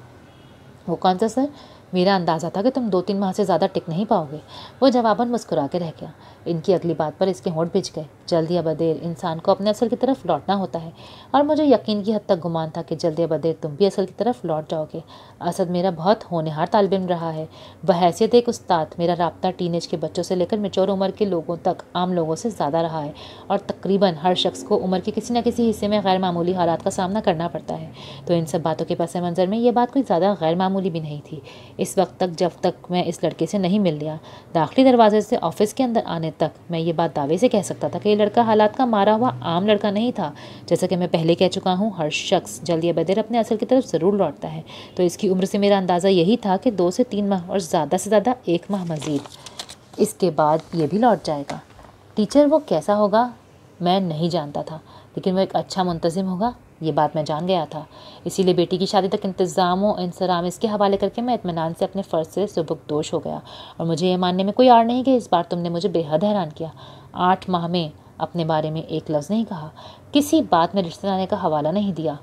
وہ کون سا سر؟ میرا اندازہ تھا کہ تم 2-3 ماہ سے زیادہ ٹک نہیں پاؤ گے۔ وہ جواباً مسکرا کے رہ گیا۔ ان کی اگلی بات پر اس کے ہونٹ بھج گئے۔ جلد یا بدیر انسان کو اپنے اصل کی طرف لوٹنا ہوتا ہے، اور مجھے یقین کی حد تک گمان تھا کہ جلد یا بدیر تم بھی اصل کی طرف لوٹ جاؤ گے۔ اسد میرا بہت ہونہار طالب علم رہا ہے۔ بحیثیت ایک استاد میرا رابطہ ٹین ایج کے بچوں سے لے کر میچور عمر کے لوگوں تک عام لوگوں سے زیادہ رہا ہے، اور تقریباً ہر شخص کو عمر کے کسی نہ کسی حصے میں غیر معمولی حالات کا سامنا کرنا پڑتا ہے۔ تو ان سب باتوں کے پس منظر میں یہ بات کوئی زیادہ غیر معمولی بھی نہیں تھی۔ اس وقت تک جب تک میں اس لڑکے سے نہیں مل لیا، داخلی دروازے سے آفس کے اندر آنے تک، میں یہ بات دعوے سے کہہ سکتا تھا کہ یہ لڑکا حالات کا مارا ہوا عام لڑکا نہیں تھا۔ جیسا کہ میں پہلے کہہ چکا ہوں، ہر شخص جلد یا بدیر اپنے اصل کی طرف ضرور لوٹتا ہے۔ تو اس کی عمر سے میرا اندازہ یہی تھا کہ 2 سے 3 ماہ اور زیادہ سے زیادہ 1 ماہ مزید، اس کے بعد یہ بھی لوٹ جائے گا۔ ٹیچر وہ کیسا ہوگا میں نہیں جانتا تھا، لیکن وہ ایک اچھا منتظم ہوگا یہ بات میں جان گیا تھا۔ اسی لیے بیٹی کی شادی تک انتظام و انصرام اس کے حوالے کر کے میں اطمینان سے اپنے فرض سے سبکدوش ہو گیا، اور مجھے یہ ماننے میں کوئی آڑ نہیں کہ اس بار تم نے مجھے بے حد حیران کیا۔ 8 ماہ میں اپنے بارے میں ایک لفظ نہیں کہا، کسی بات میں رشتہ لانے کا حوالہ نہیں دیا۔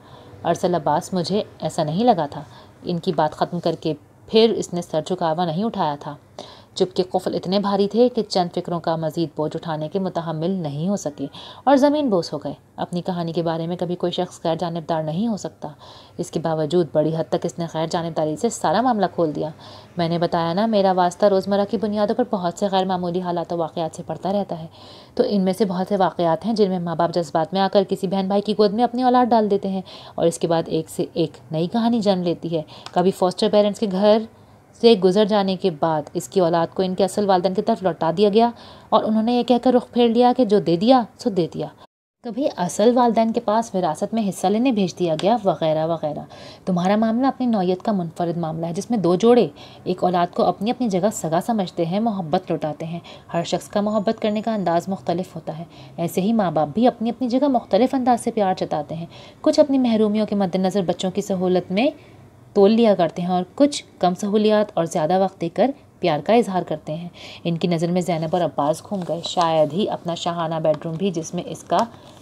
ارسل عباس مجھے ایسا نہیں لگا تھا۔ ان کی بات ختم کر کے پھر اس نے سر جھکاوا نہیں اٹھایا تھا۔ چپ کے قفل اتنے بھاری تھے کہ چند فکروں کا مزید بوجھ اٹھانے کے متحمل نہیں ہو سکے، اور زمین بوس ہو گئے۔ اپنی کہانی کے بارے میں کبھی کوئی شخص غیر جانبدار نہیں ہو سکتا۔ اس کے باوجود بڑی حد تک اس نے غیر جانبداری سے سارا معاملہ کھول دیا۔ میں نے بتایا نا، میرا واسطہ روزمرہ کی بنیادوں پر بہت سے غیر معمولی حالات و واقعات سے پڑتا رہتا ہے۔ تو ان میں سے بہت سے واقعات ہیں جن میں ماں باپ جذبات میں آ کر کسی بہن بھائی کی گود میں اپنی اولاد ڈال دیتے ہیں، اور اس کے بعد ایک سے ایک نئی کہانی جنم لیتی ہے۔ کبھی فاسٹر پیرنٹس کے گھر سے گزر جانے کے بعد اس کی اولاد کو ان کے اصل والدین کی طرف لوٹا دیا گیا، اور انہوں نے یہ کہہ کر رخ پھیر لیا کہ جو دے دیا سو دے دیا۔ کبھی اصل والدین کے پاس وراثت میں حصہ لینے بھیج دیا گیا، وغیرہ وغیرہ۔ تمہارا معاملہ اپنی نوعیت کا منفرد معاملہ ہے، جس میں 2 جوڑے ایک اولاد کو اپنی اپنی جگہ سگا سمجھتے ہیں، محبت لوٹاتے ہیں۔ ہر شخص کا محبت کرنے کا انداز مختلف ہوتا ہے۔ ایسے ہی ماں باپ بھی اپنی اپنی جگہ مختلف انداز سے پیار جتاتے ہیں۔ کچھ اپنی محرومیوں کے مد نظر بچوں کی سہولت میں تول لیا کرتے ہیں، اور کچھ کم سہولیات اور زیادہ وقت دے کر پیار کا اظہار کرتے ہیں۔ ان کی نظر میں زینب اور عباس گھوم گئے، شاید ہی اپنا شاہانہ بیڈ روم بھی جس میں اس کا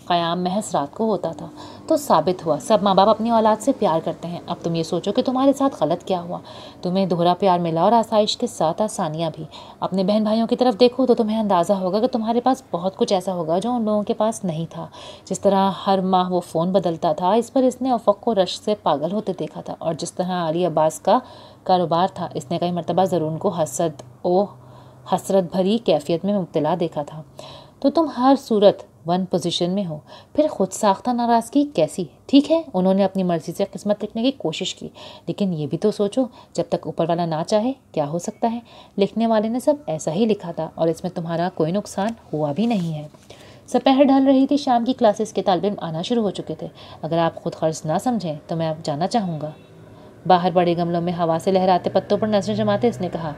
قیام محض رات کو ہوتا تھا۔ تو ثابت ہوا سب ماں باپ اپنی اولاد سے پیار کرتے ہیں۔ اب تم یہ سوچو کہ تمہارے ساتھ غلط کیا ہوا۔ تمہیں دوہرا پیار ملا، اور آسائش کے ساتھ آسانیاں بھی۔ اپنے بہن بھائیوں کی طرف دیکھو تو تمہیں اندازہ ہوگا کہ تمہارے پاس بہت کچھ ایسا ہوگا جو ان لوگوں کے پاس نہیں تھا۔ جس طرح ہر ماہ وہ فون بدلتا تھا، اس پر اس نے افق کو رشک سے پاگل ہوتے دیکھا تھا، اور جس طرح علی عباس کا کاروبار تھا، اس نے کئی مرتبہ ضرور ان کو حسرت بھری کیفیت میں مبتلا دیکھا تھا۔ تو تم ہر صورت 1 پوزیشن میں ہو۔ پھر خود ساختہ ناراضگی کیسی؟ ٹھیک ہے، انہوں نے اپنی مرضی سے قسمت لکھنے کی کوشش کی، لیکن یہ بھی تو سوچو، جب تک اوپر والا نہ چاہے کیا ہو سکتا ہے؟ لکھنے والے نے سب ایسا ہی لکھا تھا، اور اس میں تمہارا کوئی نقصان ہوا بھی نہیں ہے۔ سپہر ڈھل رہی تھی، شام کی کلاسز کے طالب علم آنا شروع ہو چکے تھے۔ اگر آپ خود غرض نہ سمجھیں تو میں اب جانا چاہوں گا۔ باہر بڑے گملوں میں ہوا سے لہراتے پتوں پر نظریں جماتے اس نے کہا،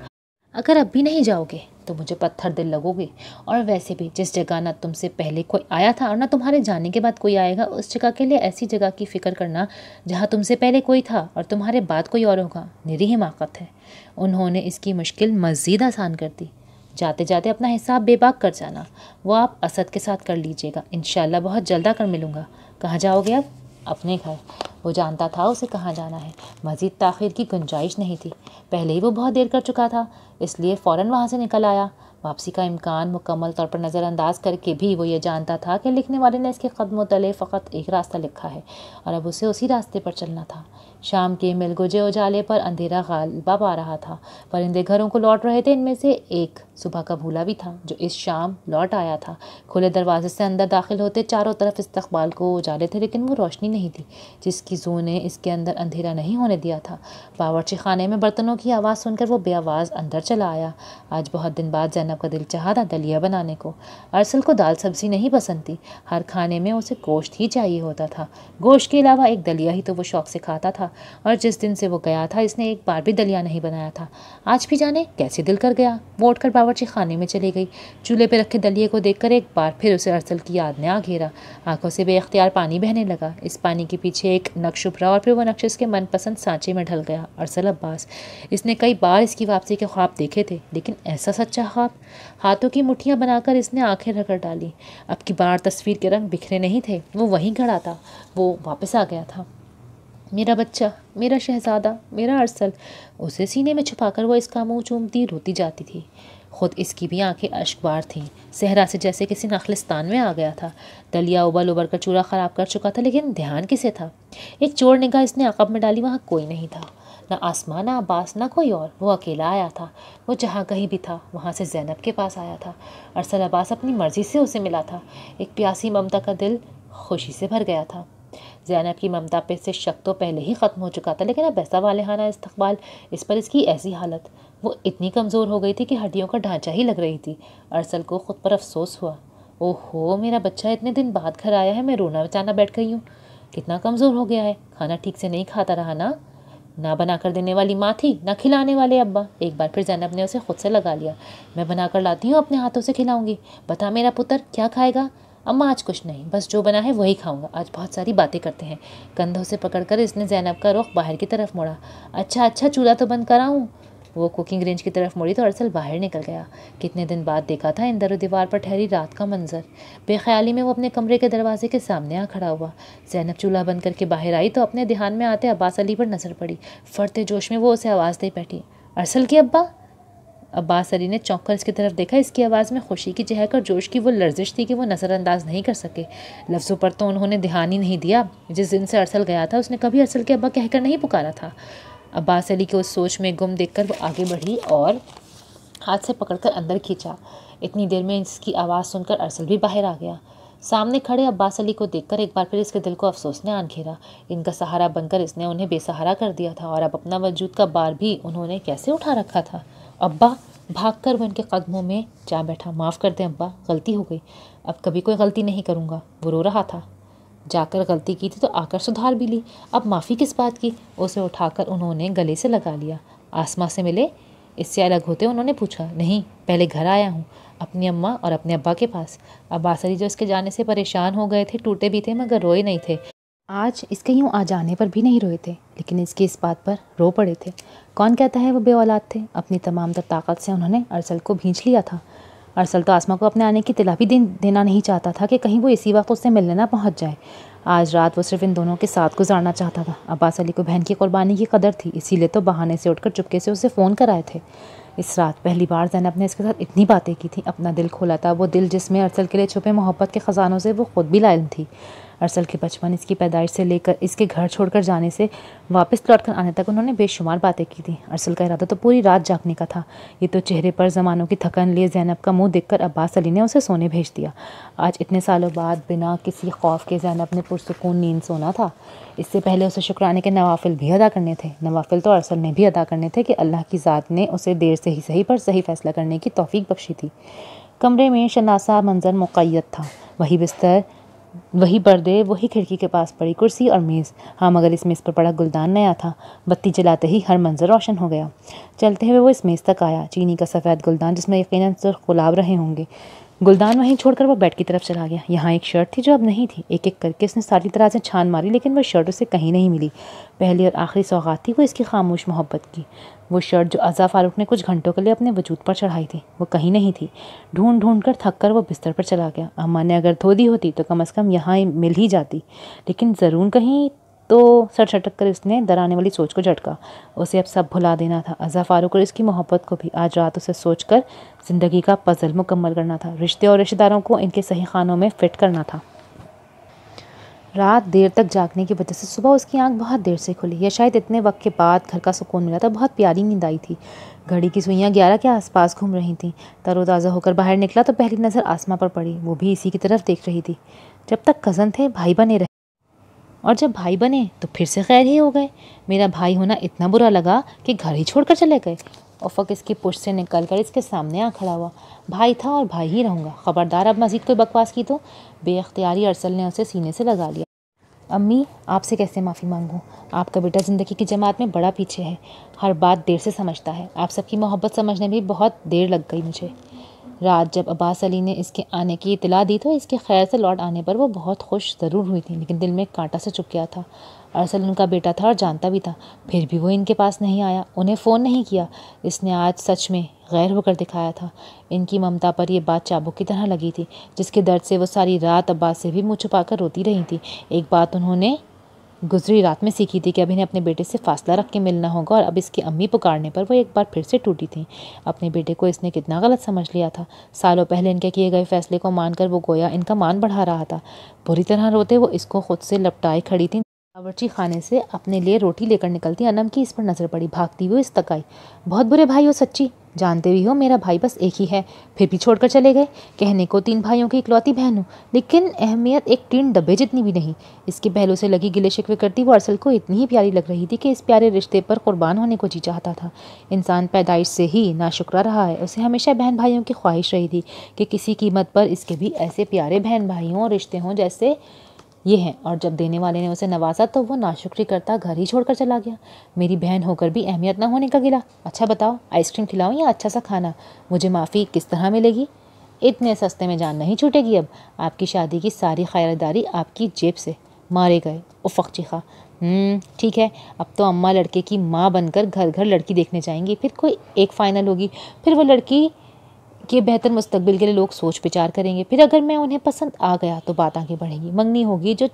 اگر اب بھی نہیں جاؤ گے تو مجھے پتھر دل لگو گے، اور ویسے بھی جس جگہ نہ تم سے پہلے کوئی آیا تھا اور نہ تمہارے جانے کے بعد کوئی آئے گا، اس جگہ کے لیے ایسی جگہ کی فکر کرنا جہاں تم سے پہلے کوئی تھا اور تمہارے بعد کوئی اور ہوگا، نری حماقت ہے۔ انہوں نے اس کی مشکل مزید آسان کر دی۔ جاتے جاتے اپنا حساب بے باک کر جانا، وہ آپ اسد کے ساتھ کر لیجیے گا، انشاءاللہ بہت جلد آ کر ملوں گا۔ کہاں جاؤ گے اب؟ اپنے گھر۔ وہ جانتا تھا اسے کہاں جانا ہے، مزید تاخیر کی گنجائش نہیں تھی۔ پہلے ہی وہ بہت دیر کر چکا تھا، اس لیے فوراً وہاں سے نکل آیا۔ واپسی کا امکان مکمل طور پر نظر انداز کر کے بھی وہ یہ جانتا تھا کہ لکھنے والے نے اس کے قدموں تلے فقط ایک راستہ لکھا ہے اور اب اسے اسی راستے پر چلنا تھا۔ شام کے ملگوجے اجالے پر اندھیرا غالبا پا رہا تھا۔ پرندے گھروں کو لوٹ رہے تھے، ان میں سے ایک صبح کا بھولا بھی تھا جو اس شام لوٹ آیا تھا۔ کھلے دروازے سے اندر داخل ہوتے چاروں طرف استقبال کو اجالے تھے، لیکن وہ روشنی نہیں تھی جس کی زو نے اس کے اندر اندھیرا نہیں ہونے دیا تھا۔ باورچی خانے میں برتنوں کی آواز سن کر وہ بے آواز اندر چلا آیا۔ آج بہت دن بعد زینب کا دل چاہا تھا دلیا بنانے کو۔ ارسل کو دال سبزی نہیں پسند تھی، ہر کھانے میں اسے گوشت ہی چاہیے ہوتا تھا۔ گوشت کے علاوہ ایک دلیا ہی تو وہ شوق سے کھاتا تھا، اور جس دن سے وہ گیا تھا اس نے ایک بار بھی دلیا نہیں بنایا تھا۔ آج بھی جانے کیسے دل کر گیا، وہ اٹھ کر باورچی خانے میں چلی گئی۔ چولہے پہ رکھے دلیے کو دیکھ کر ایک بار پھر اسے ارسل کی یاد نے آ گھیرا۔ آنکھوں سے بے اختیار پانی بہنے لگا۔ اس پانی کے پیچھے ایک نقش ابھرا اور پھر وہ نقش اس کے من پسند سانچے میں ڈھل گیا۔ ارسل عباس، اس نے کئی بار اس کی واپسی کے خواب دیکھے تھے، لیکن ایسا سچا خواب؟ ہاتھوں کی مٹھیاں بنا کر اس نے آنکھیں رگڑ ڈالی۔ اب کی بار تصویر کے رنگ بکھرے نہیں تھے، وہ وہیں کھڑا تھا، وہ واپس آ گیا تھا۔ میرا بچہ، میرا شہزادہ، میرا ارسل، اسے سینے میں چھپا کر وہ اس کا منہ چومتی روتی جاتی تھی۔ خود اس کی بھی آنکھیں اشک بار تھیں، صحرا سے جیسے کسی نخلستان میں آ گیا تھا۔ دلیا ابل ابل کر چورا خراب کر چکا تھا، لیکن دھیان کسے تھا؟ ایک چور نگاہ اس نے عقب میں ڈالی، وہاں کوئی نہیں تھا، نہ آسمان، نہ عباس، نہ کوئی اور۔ وہ اکیلا آیا تھا، وہ جہاں کہیں بھی تھا وہاں سے زینب کے پاس آیا تھا۔ ارسل عباس اپنی مرضی سے اسے ملا تھا۔ ایک پیاسی ممتا کا دل خوشی سے بھر گیا تھا۔ زینب کی ممتا پہ سے شک تو پہلے ہی ختم ہو چکا تھا، لیکن اب ایسا والہانہ استقبال، اس پر اس کی ایسی حالت، وہ اتنی کمزور ہو گئی تھی کہ ہڈیوں کا ڈھانچہ ہی لگ رہی تھی۔ ارسل کو خود پر افسوس ہوا۔ اوہو، میرا بچہ اتنے دن بعد گھر آیا ہے، میں رونا بچانا بیٹھ گئی ہوں۔ کتنا کمزور ہو گیا ہے، کھانا ٹھیک سے نہیں کھاتا رہا نا؟ نہ بنا کر دینے والی ماں تھی، نہ کھلانے والے ابا۔ ایک بار پھر زینب نے اسے خود سے لگا لیا۔ میں بنا کر لاتی ہوں، اپنے ہاتھوں سے کھلاؤں گی۔ بتا میرا پتر، کیا کھائے گا؟ اماں آج کچھ نہیں، بس جو بنا ہے وہی کھاؤں گا، آج بہت ساری باتیں کرتے ہیں۔ کندھوں سے پکڑ کر اس نے زینب کا رخ باہر کی طرف موڑا۔ اچھا اچھا، چولہا تو بند کراؤں؟ وہ کوکنگ رینج کی طرف مڑی تو ارسل باہر نکل گیا۔ کتنے دن بعد دیکھا تھا ان در و دیوار پر ٹھہری رات کا منظر۔ بے خیالی میں وہ اپنے کمرے کے دروازے کے سامنے آ کھڑا ہوا۔ زینب چولہا بند کر کے باہر آئی تو اپنے دھیان میں آتے عباس علی پر نظر پڑی۔ فرتے جوش میں وہ اسے آواز دے بیٹھی، ارسل کے ابا؟ عباس علی نے چونک کر اس کی طرف دیکھا۔ اس کی آواز میں خوشی کی چہک اور جوش کی وہ لرزش تھی کہ وہ نظر انداز نہیں کر سکے۔ لفظوں پر تو انہوں نے دھیان ہی نہیں دیا۔ جس دن سے ارسل گیا تھا اس نے کبھی ارسل کے ابا کہہ کر نہیں پکارا تھا۔ عباس علی کو اس سوچ میں گم دیکھ کر وہ آگے بڑھی اور ہاتھ سے پکڑ کر اندر کھینچا۔ اتنی دیر میں اس کی آواز سن کر ارسل بھی باہر آ گیا۔ سامنے کھڑے عباس علی کو دیکھ کر ایک بار پھر اس کے دل کو افسوس نے آن گھیرا۔ ان کا سہارا بن کر اس نے انہیں بے سہارا کر دیا تھا، اور اب اپنا وجود کا بار بھی انہوں نے کیسے اٹھا رکھا تھا۔ ابا! بھاگ کر وہ ان کے قدموں میں جا بیٹھا۔ معاف کر دیں ابا، غلطی ہو گئی، اب کبھی کوئی غلطی نہیں کروں گا۔ وہ رو رہا تھا۔ جا کر غلطی کی تھی تو آ کر سدھار بھی لی، اب معافی کس بات کی؟ اسے اٹھا کر انہوں نے گلے سے لگا لیا۔ آسماں سے ملے؟ اس سے الگ ہوتے انہوں نے پوچھا۔ نہیں، پہلے گھر آیا ہوں، اپنی اماں اور اپنے ابا کے پاس۔ عباس علی جو اس کے جانے سے پریشان ہو گئے تھے، ٹوٹے بھی تھے مگر روئے نہیں تھے۔ آج اس کے یوں آ جانے پر بھی نہیں روئے تھے، لیکن اس کی اس بات پر رو پڑے تھے۔ کون کہتا ہے وہ بے اولاد تھے؟ اپنی تمام تر طاقت سے انہوں نے ارسل کو بھینچ لیا تھا۔ ارسل تو آسماں کو اپنے آنے کی اطلاع بھی دینا نہیں چاہتا تھا کہ کہیں وہ اسی وقت اس سے ملنے نہ پہنچ جائے۔ آج رات وہ صرف ان دونوں کے ساتھ گزارنا چاہتا تھا۔ عباس علی کو بہن کی قربانی کی قدر تھی، اسی لیے تو بہانے سے اٹھ کر چپکے سے اسے فون کرائے تھے۔ اس رات پہلی بار زینب نے اس کے ساتھ اتنی باتیں کی تھیں، اپنا دل کھولا تھا، وہ دل جس میں ارسل کے لیے چھپے محبت کے خزانوں سے وہ خود بھی لا علم تھی۔ ارسل کے بچپن، اس کی پیدائش سے لے کر اس کے گھر چھوڑ کر جانے سے واپس لوٹ کر آنے تک انہوں نے بے شمار باتیں کی تھیں۔ ارسل کا ارادہ تو پوری رات جاگنے کا تھا۔ یہ تو چہرے پر زمانوں کی تھکن لیے زینب کا منہ دیکھ کر عباس علی نے اسے سونے بھیج دیا۔ آج اتنے سالوں بعد بنا کسی خوف کے زینب نے پرسکون نیند سونا تھا۔ اس سے پہلے اسے شکرانے کے نوافل بھی ادا کرنے تھے۔ نوافل تو ارسل نے بھی ادا کرنے تھے کہ اللہ کی ذات نے اسے دیر سے ہی صحیح پر صحیح فیصلہ کرنے کی توفیق بخشی تھی۔ کمرے میں شناسا منظر مقید تھا، وہی بستر، وہی پردے، وہی کھڑکی کے پاس پڑی کرسی اور میز۔ ہاں مگر اس میز پر پڑا گلدان نیا تھا۔ بتی جلاتے ہی ہر منظر روشن ہو گیا۔ چلتے ہوئے وہ اس میز تک آیا، چینی کا سفید گلدان جس میں یقیناً سرخ گلاب رہے ہوں گے۔ گلدان وہیں چھوڑ کر وہ بیڈ کی طرف چلا گیا۔ یہاں ایک شرٹ تھی جو اب نہیں تھی۔ ایک ایک کر کے اس نے ساری طرح سے چھان ماری، لیکن وہ شرٹ اسے کہیں نہیں ملی۔ پہلی اور آخری سوغات تھی وہ اس کی خاموش محبت کی۔ وہ شرٹ جو عزا فاروق نے کچھ گھنٹوں کے لیے اپنے وجود پر چڑھائی تھی، وہ کہیں نہیں تھی۔ ڈھونڈ ڈھونڈ کر تھک کر وہ بستر پر چلا گیا۔ اماں نے اگر دھو دی ہوتی تو کم از کم یہاں مل ہی جاتی، لیکن ضرور کہیں تو سر چھٹک کر اس نے ڈرانے والی سوچ کو جھٹکا۔ اسے اب سب بھلا دینا تھا، ازا فاروق اور اس کی محبت کو بھی۔ آج رات اسے سوچ کر زندگی کا پزل مکمل کرنا تھا، رشتے اور رشتہ داروں کو ان کے صحیح خانوں میں فٹ کرنا تھا۔ رات دیر تک جاگنے کی وجہ سے صبح اس کی آنکھ بہت دیر سے کھلی، یا شاید اتنے وقت کے بعد گھر کا سکون ملا تو بہت پیاری نیند آئی تھی۔ گھڑی کی سوئیاں 11 کے آس پاس گھوم رہی تھیں۔ تر و تازہ ہو کر باہر نکلا تو پہلی نظر آسماں پر پڑی، وہ بھی اسی کی طرف دیکھ رہی تھی۔ جب تک کزن تھے بھائی بنے رہے، اور جب بھائی بنے تو پھر سے خیر ہی ہو گئے۔ میرا بھائی ہونا اتنا برا لگا کہ گھر ہی چھوڑ کر چلے گئے۔ افق اس کی پشت سے نکل کر اس کے سامنے آ کھڑا ہوا۔ بھائی تھا اور بھائی ہی رہوں گا، خبردار اب مزید کوئی بکواس کی تو۔ بے اختیاری ارسل نے اسے سینے سے لگا لیا۔ امی، آپ سے کیسے معافی مانگوں؟ آپ کا بیٹا زندگی کی جماعت میں بڑا پیچھے ہے، ہر بات دیر سے سمجھتا ہے۔ آپ سب کی محبت سمجھنے میں بہت دیر لگ گئی مجھے۔ رات جب عباس علی نے اس کے آنے کی اطلاع دی تو اس کے خیر سے لوٹ آنے پر وہ بہت خوش ضرور ہوئی تھی، لیکن دل میں کانٹا سے چپ گیا تھا۔ ارسل ان کا بیٹا تھا اور جانتا بھی تھا، پھر بھی وہ ان کے پاس نہیں آیا، انہیں فون نہیں کیا۔ اس نے آج سچ میں غیر ہو کر دکھایا تھا۔ ان کی ممتا پر یہ بات چابک کی طرح لگی تھی، جس کے درد سے وہ ساری رات عباس سے بھی منہ چھپا کر روتی رہی تھی۔ ایک بات انہوں نے گزری رات میں سیکھی تھی کہ اب انہیں اپنے بیٹے سے فاصلہ رکھ کے ملنا ہوگا، اور اب اس کی امی پکارنے پر وہ ایک بار پھر سے ٹوٹی تھیں۔ اپنے بیٹے کو اس نے کتنا غلط سمجھ لیا تھا۔ سالوں پہلے ان کے کیے گئے فیصلے کو مان کر وہ گویا ان کا مان بڑھا رہا تھا۔ بری طرح روتے وہ اس کو خود سے لپٹائے کھڑی تھیں۔ باورچی خانے سے اپنے لیے روٹی لے کر نکلتی انم کی اس پر نظر پڑی، بھاگتی ہوئی اس تک آئی۔ بہت برے بھائی ہو سچی، جانتے بھی ہو میرا بھائی بس ایک ہی ہے، پھر بھی چھوڑ کر چلے گئے۔ کہنے کو 3 بھائیوں کی اکلوتی بہن ہوں، لیکن اہمیت ایک ٹین ڈبے جتنی بھی نہیں۔ اس کے پہلو سے لگی گلے شکوے کرتی وہ ارسل کو اتنی ہی پیاری لگ رہی تھی کہ اس پیارے رشتے پر قربان ہونے کو جی چاہتا تھا۔ انسان پیدائش سے ہی ناشکرا رہا ہے، اسے ہمیشہ بہن بھائیوں کی خواہش رہی تھی کہ کسی قیمت پر اس کے بھی ایسے پیارے بہن بھائیوں اور رشتے ہوں جیسے یہ ہیں، اور جب دینے والے نے اسے نوازا تو وہ ناشکری کرتا گھر ہی چھوڑ کر چلا گیا۔ میری بہن ہو کر بھی اہمیت نہ ہونے کا گلا۔ اچھا بتاؤ، آئس کریم کھلاؤں یا اچھا سا کھانا؟ مجھے معافی کس طرح ملے گی؟ اتنے سستے میں جان نہیں چھوٹے گی اب۔ آپ کی شادی کی ساری خیراداری آپ کی جیب سے۔ مارے گئے، افق چیخا۔ ٹھیک ہے، اب تو اماں لڑکے کی ماں بن کر گھر گھر لڑکی دیکھنے جائیں گی، پھر کوئی ایک فائنل ہوگی، پھر وہ لڑکی کے بہتر مستقبل کے لیے لوگ سوچ بچار کریں گے، پھر اگر میں انہیں پسند آ گیا تو بات آگے بڑھے گی، منگنی ہوگی جو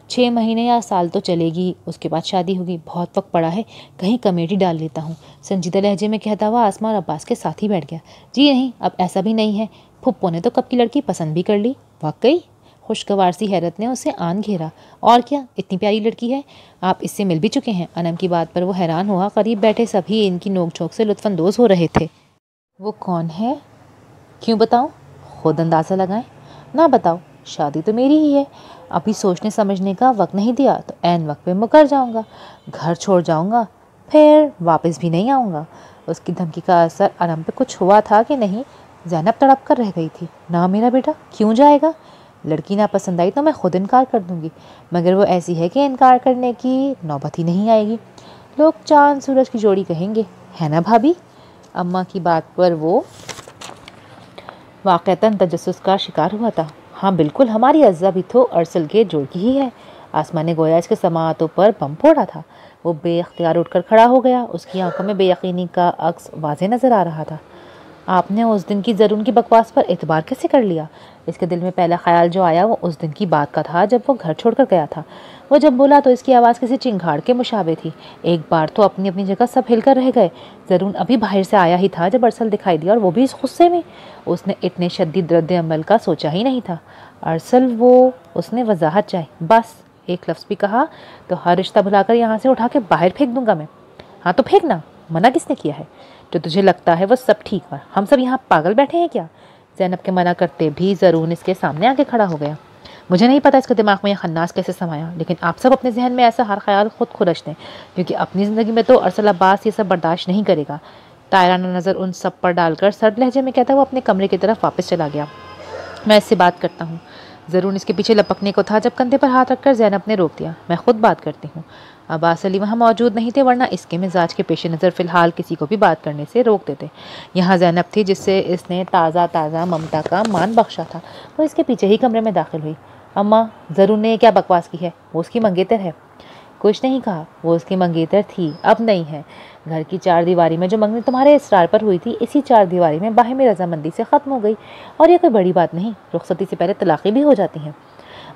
6 مہینے یا سال تو چلے گی، اس کے بعد شادی ہوگی۔ بہت وقت پڑا ہے، کہیں کمیٹی ڈال لیتا ہوں، سنجیدہ لہجے میں کہتا ہوا آسماں اور عباس کے ساتھ ہی بیٹھ گیا۔ جی نہیں، اب ایسا بھی نہیں ہے، پھپھو نے تو کب کی لڑکی پسند بھی کر لی۔ واقعی؟ خوشگوار سی حیرت نے اسے آن گھیرا۔ اور کیا، اتنی پیاری لڑکی ہے، آپ اس سے مل بھی چکے ہیں؟ انم کی بات پر وہ حیران ہوا، قریب بیٹھے سبھی ان کی نوک جھونک سے لطف اندوز ہو رہے تھے۔ وہ کون ہے؟ کیوں بتاؤں؟ خود اندازہ لگائیں۔ نہ بتاؤ، شادی تو میری ہی ہے، ابھی سوچنے سمجھنے کا وقت نہیں دیا تو عین وقت پہ مکر جاؤں گا، گھر چھوڑ جاؤں گا، پھر واپس بھی نہیں آؤں گا۔ اس کی دھمکی کا اثر انم پہ کچھ ہوا تھا کہ نہیں؟ زینب تڑپ کر رہ گئی تھی۔ نہ میرا بیٹا کیوں جائے گا؟ لڑکی نہ پسند آئی تو میں خود انکار کر دوں گی، مگر وہ ایسی ہے کہ انکار کرنے کی نوبت ہی نہیں آئے گی۔ لوگ چاند سورج کی جوڑی کہیں گے، ہے نا بھابھی؟ اماں کی بات پر وہ واقعتاً تجسس کا شکار ہوا تھا۔ ہاں بالکل، ہماری عزا بھی تو ارسل کے جوڑ کی ہی ہے۔ آسمان نے گویا اس کے سماعتوں پر بم پھوڑا تھا۔ وہ بے اختیار اٹھ کر کھڑا ہو گیا، اس کی آنکھوں میں بے یقینی کا عکس واضح نظر آ رہا تھا۔ آپ نے اس دن کی زرون کی بکواس پر اعتبار کیسے کر لیا؟ اس کے دل میں پہلا خیال جو آیا وہ اس دن کی بات کا تھا جب وہ گھر چھوڑ کر گیا تھا۔ وہ جب بولا تو اس کی آواز کسی چنگھاڑ کے مشابہ تھی۔ ایک بار تو اپنی اپنی جگہ سب ہل کر رہ گئے۔ زرون ابھی باہر سے آیا ہی تھا جب ارسل دکھائی دیا، اور وہ بھی اس غصے میں۔ اس نے اتنے شدید رد عمل کا سوچا ہی نہیں تھا۔ ارسل اس نے وضاحت چاہی۔ بس ایک لفظ بھی کہا تو ہر رشتہ بھلا کر یہاں سے اٹھا کے باہر پھینک دوں گا میں۔ ہاں تو پھینکنا، منع کس نے کیا ہے؟ جو تجھے لگتا ہے وہ سب ٹھیک ہے، ہم سب یہاں پاگل بیٹھے ہیں کیا؟ زینب کے منع کرتے بھی زرون اس کے سامنے آ کے کھڑا ہو گیا۔ مجھے نہیں پتا اس کے دماغ میں یہ خناس کیسے سمایا، لیکن آپ سب اپنے ذہن میں ایسا ہر خیال خود خرچ دیں، کیونکہ اپنی زندگی میں تو ارسل عباس یہ سب برداشت نہیں کرے گا۔ طائرانہ نظر ان سب پر ڈال کر سرد لہجے میں کہتا وہ اپنے کمرے کی طرف واپس چلا گیا۔ میں اس سے بات کرتا ہوں۔ ضرور اس کے پیچھے لپکنے کو تھا جب کندھے پر ہاتھ رکھ کر زینب نے روک دیا۔ میں خود بات کرتی ہوں۔ عباس علی وہاں موجود نہیں تھے، ورنہ اس کے مزاج کے پیش نظر فی الحال کسی کو بھی بات کرنے سے روک دیتے۔ یہاں زینب تھی جس سے اس نے تازہ ممتا کا مان بخشا تھا، وہ اس کے پیچھے ہی کمرے میں داخل ہوئی۔ اماں، ضرور نے کیا بکواس کی ہے؟ وہ اس کی منگیتر ہے۔ کچھ نہیں کہا، وہ اس کی منگیتر تھی، اب نہیں ہے۔ گھر کی 4 دیواری میں جو منگنی تمہارے اصرار پر ہوئی تھی، اسی 4 دیواری میں باہمی رضامندی سے ختم ہو گئی، اور یہ کوئی بڑی بات نہیں، رخصتی سے پہلے طلاقیں بھی ہو جاتی ہیں۔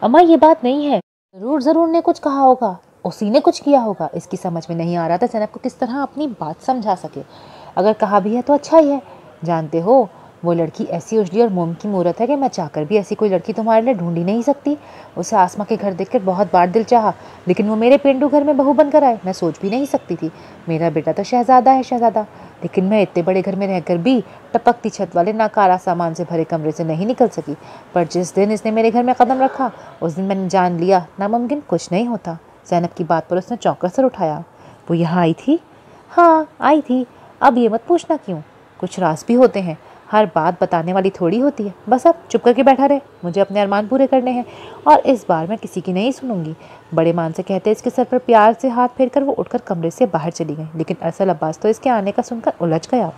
اماں یہ بات نہیں ہے، ضرور نے کچھ کہا ہوگا، اسی نے کچھ کیا ہوگا۔ اس کی سمجھ میں نہیں آ رہا تھا زینب کو کس طرح اپنی بات سمجھا سکے۔ اگر کہا بھی ہے تو اچھا ہی ہے، جانتے ہو وہ لڑکی ایسی اجلی اور موم کی مورت ہے کہ میں چاہ کر بھی ایسی کوئی لڑکی تمہارے لیے ڈھونڈ ہی نہیں سکتی۔ اسے آسما کے گھر دیکھ کر بہت بار دل چاہا، لیکن وہ میرے پینڈو گھر میں بہو بن کر آئے، میں سوچ بھی نہیں سکتی تھی۔ میرا بیٹا تو شہزادہ ہے شہزادہ، لیکن میں اتنے بڑے گھر میں رہ کر بھی ٹپکتی چھت والے ناکارہ سامان سے بھرے کمرے سے نہیں نکل سکی۔ پر جس دن اس نے میرے گھر میں قدم رکھا اس دن میں نے جان لیا ناممکن کچھ نہیں ہوتا۔ زینب کی بات پر اس نے چونک کر سر اٹھایا۔ وہ یہاں آئی تھی؟ ہاں آئی تھی۔ اب یہ مت پوچھنا کیوں، کچھ راز بھی ہوتے ہیں، ہر بات بتانے والی تھوڑی ہوتی ہے۔ بس اب چپ کر کے بیٹھا رہے، مجھے اپنے ارمان پورے کرنے ہیں اور اس بار میں کسی کی نہیں سنوں گی۔ بڑے مان سے کہتے اس کے سر پر پیار سے ہاتھ پھیر کر وہ اٹھ کر کمرے سے باہر چلی گئی، لیکن ارسل عباس تو اس کے آنے کا سن کر الجھ گیا۔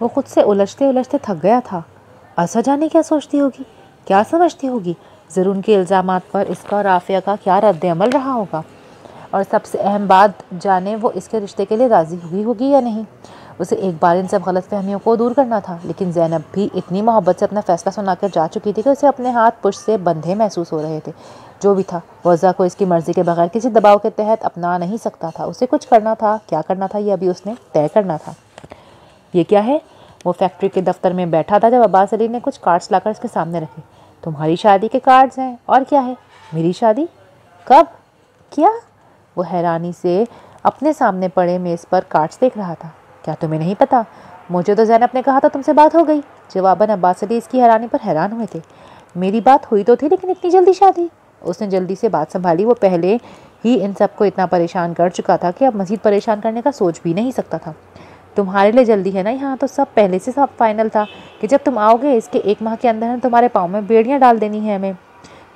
وہ خود سے الجھتے الجھتے تھک گیا تھا۔ ایسا جانے کیا سوچتی ہوگی، کیا سمجھتی ہوگی، ضرور ان کے الزامات پر اس کا اور رافعہ کا کیا رد عمل رہا ہوگا، اور سب سے اہم بات جانے وہ اس کے رشتے کے لیے راضی ہوئی ہوگی یا نہیں۔ اسے ایک بار ان سب غلط فہمیوں کو دور کرنا تھا، لیکن زینب بھی اتنی محبت سے اپنا فیصلہ سنا کر جا چکی تھی کہ اسے اپنے ہاتھ پشت سے بندھے محسوس ہو رہے تھے۔ جو بھی تھا وضع کو اس کی مرضی کے بغیر کسی دباؤ کے تحت اپنا نہیں سکتا تھا۔ اسے کچھ کرنا تھا، کیا کرنا تھا یہ ابھی اس نے طے کرنا تھا۔ یہ کیا ہے؟ وہ فیکٹری کے دفتر میں بیٹھا تھا جب عباس علی نے کچھ کارڈز لا کر اس کے سامنے رکھے۔ تمہاری شادی کے کارڈز ہیں، اور کیا ہے؟ میری شادی؟ کب؟ کیا؟ وہ حیرانی سے اپنے سامنے پڑے میز پر کارڈز دیکھ رہا تھا۔ کیا تمہیں نہیں پتا؟ مجھے تو زینب نے کہا تھا تم سے بات ہو گئی۔ جواباً عباس علی اس کی حیرانی پر حیران ہوئے تھے۔ میری بات ہوئی تو تھی، لیکن اتنی جلدی شادی؟ اس نے جلدی سے بات سنبھالی۔ وہ پہلے ہی ان سب کو اتنا پریشان کر چکا تھا کہ اب مزید پریشان کرنے کا سوچ بھی نہیں سکتا تھا۔ تمہارے لیے جلدی ہے نا، یہاں تو سب پہلے سے سب فائنل تھا کہ جب تم آؤ گے اس کے 1 ماہ کے اندر تمہارے پاؤں میں بیڑیاں ڈال دینی ہے ہمیں۔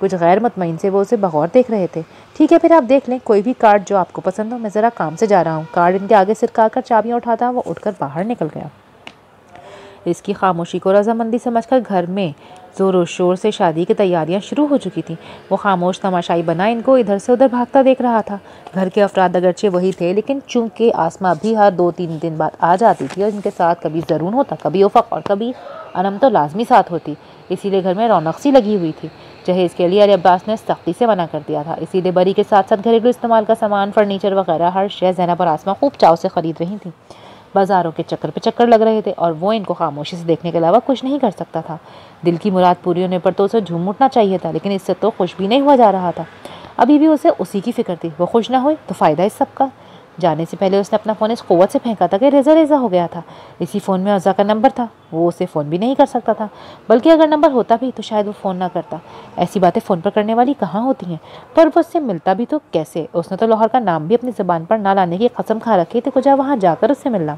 کچھ غیر مطمئن سے وہ اسے بغور دیکھ رہے تھے۔ ٹھیک ہے پھر آپ دیکھ لیں کوئی بھی کارڈ جو آپ کو پسند ہو، میں ذرا کام سے جا رہا ہوں۔ کارڈ ان کے آگے سرکا کر چابیاں اٹھاتا وہ اٹھ کر باہر نکل گیا۔ اس کی خاموشی کو رضامندی سمجھ کر گھر میں زور و شور سے شادی کی تیاریاں شروع ہو چکی تھیں۔ وہ خاموش تماشائی بنا ان کو ادھر سے ادھر بھاگتا دیکھ رہا تھا۔ گھر کے افراد اگرچہ وہی تھے، لیکن چونکہ آسما بھی ہر 2-3 دن بعد آ جاتی تھی اور ان کے ساتھ کبھی زرون ہوتا، کبھی افق اور کبھی انم تو لازمی ساتھ ہوتی، اسی لیے گھر میں رونق سی لگی ہوئی تھی۔ جہیز کے لیے علی عباس نے سختی سے منع کر دیا تھا، اسی لیے بری کے ساتھ ساتھ گھریلو استعمال کا سامان، فرنیچر وغیرہ ہر شے زینب اور آسما خوب چاؤ سے خرید رہی تھیں۔ بازاروں کے چکر پہ چکر لگ رہے تھے اور وہ ان کو خاموشی سے دیکھنے کے علاوہ کچھ نہیں کر سکتا تھا۔ دل کی مراد پوری ہونے پر تو اسے جھوم اٹھنا چاہیے تھا، لیکن اس سے تو خوش بھی نہیں ہوا جا رہا تھا۔ ابھی بھی اسے اسی کی فکر تھی۔ وہ خوش نہ ہوئی تو فائدہ اس سب کا۔ جانے سے پہلے اس نے اپنا فون اس قوت سے پھینکا تھا کہ ریزہ ریزہ ہو گیا تھا۔ اسی فون میں عزا کا نمبر تھا، وہ اسے فون بھی نہیں کر سکتا تھا، بلکہ اگر نمبر ہوتا بھی تو شاید وہ فون نہ کرتا۔ ایسی باتیں فون پر کرنے والی کہاں ہوتی ہیں؟ پر وہ اس سے ملتا بھی تو کیسے؟ اس نے تو لاہور کا نام بھی اپنی زبان پر نہ لانے کی قسم کھا رکھی تھی، کجا وہاں جا کر اس سے ملنا۔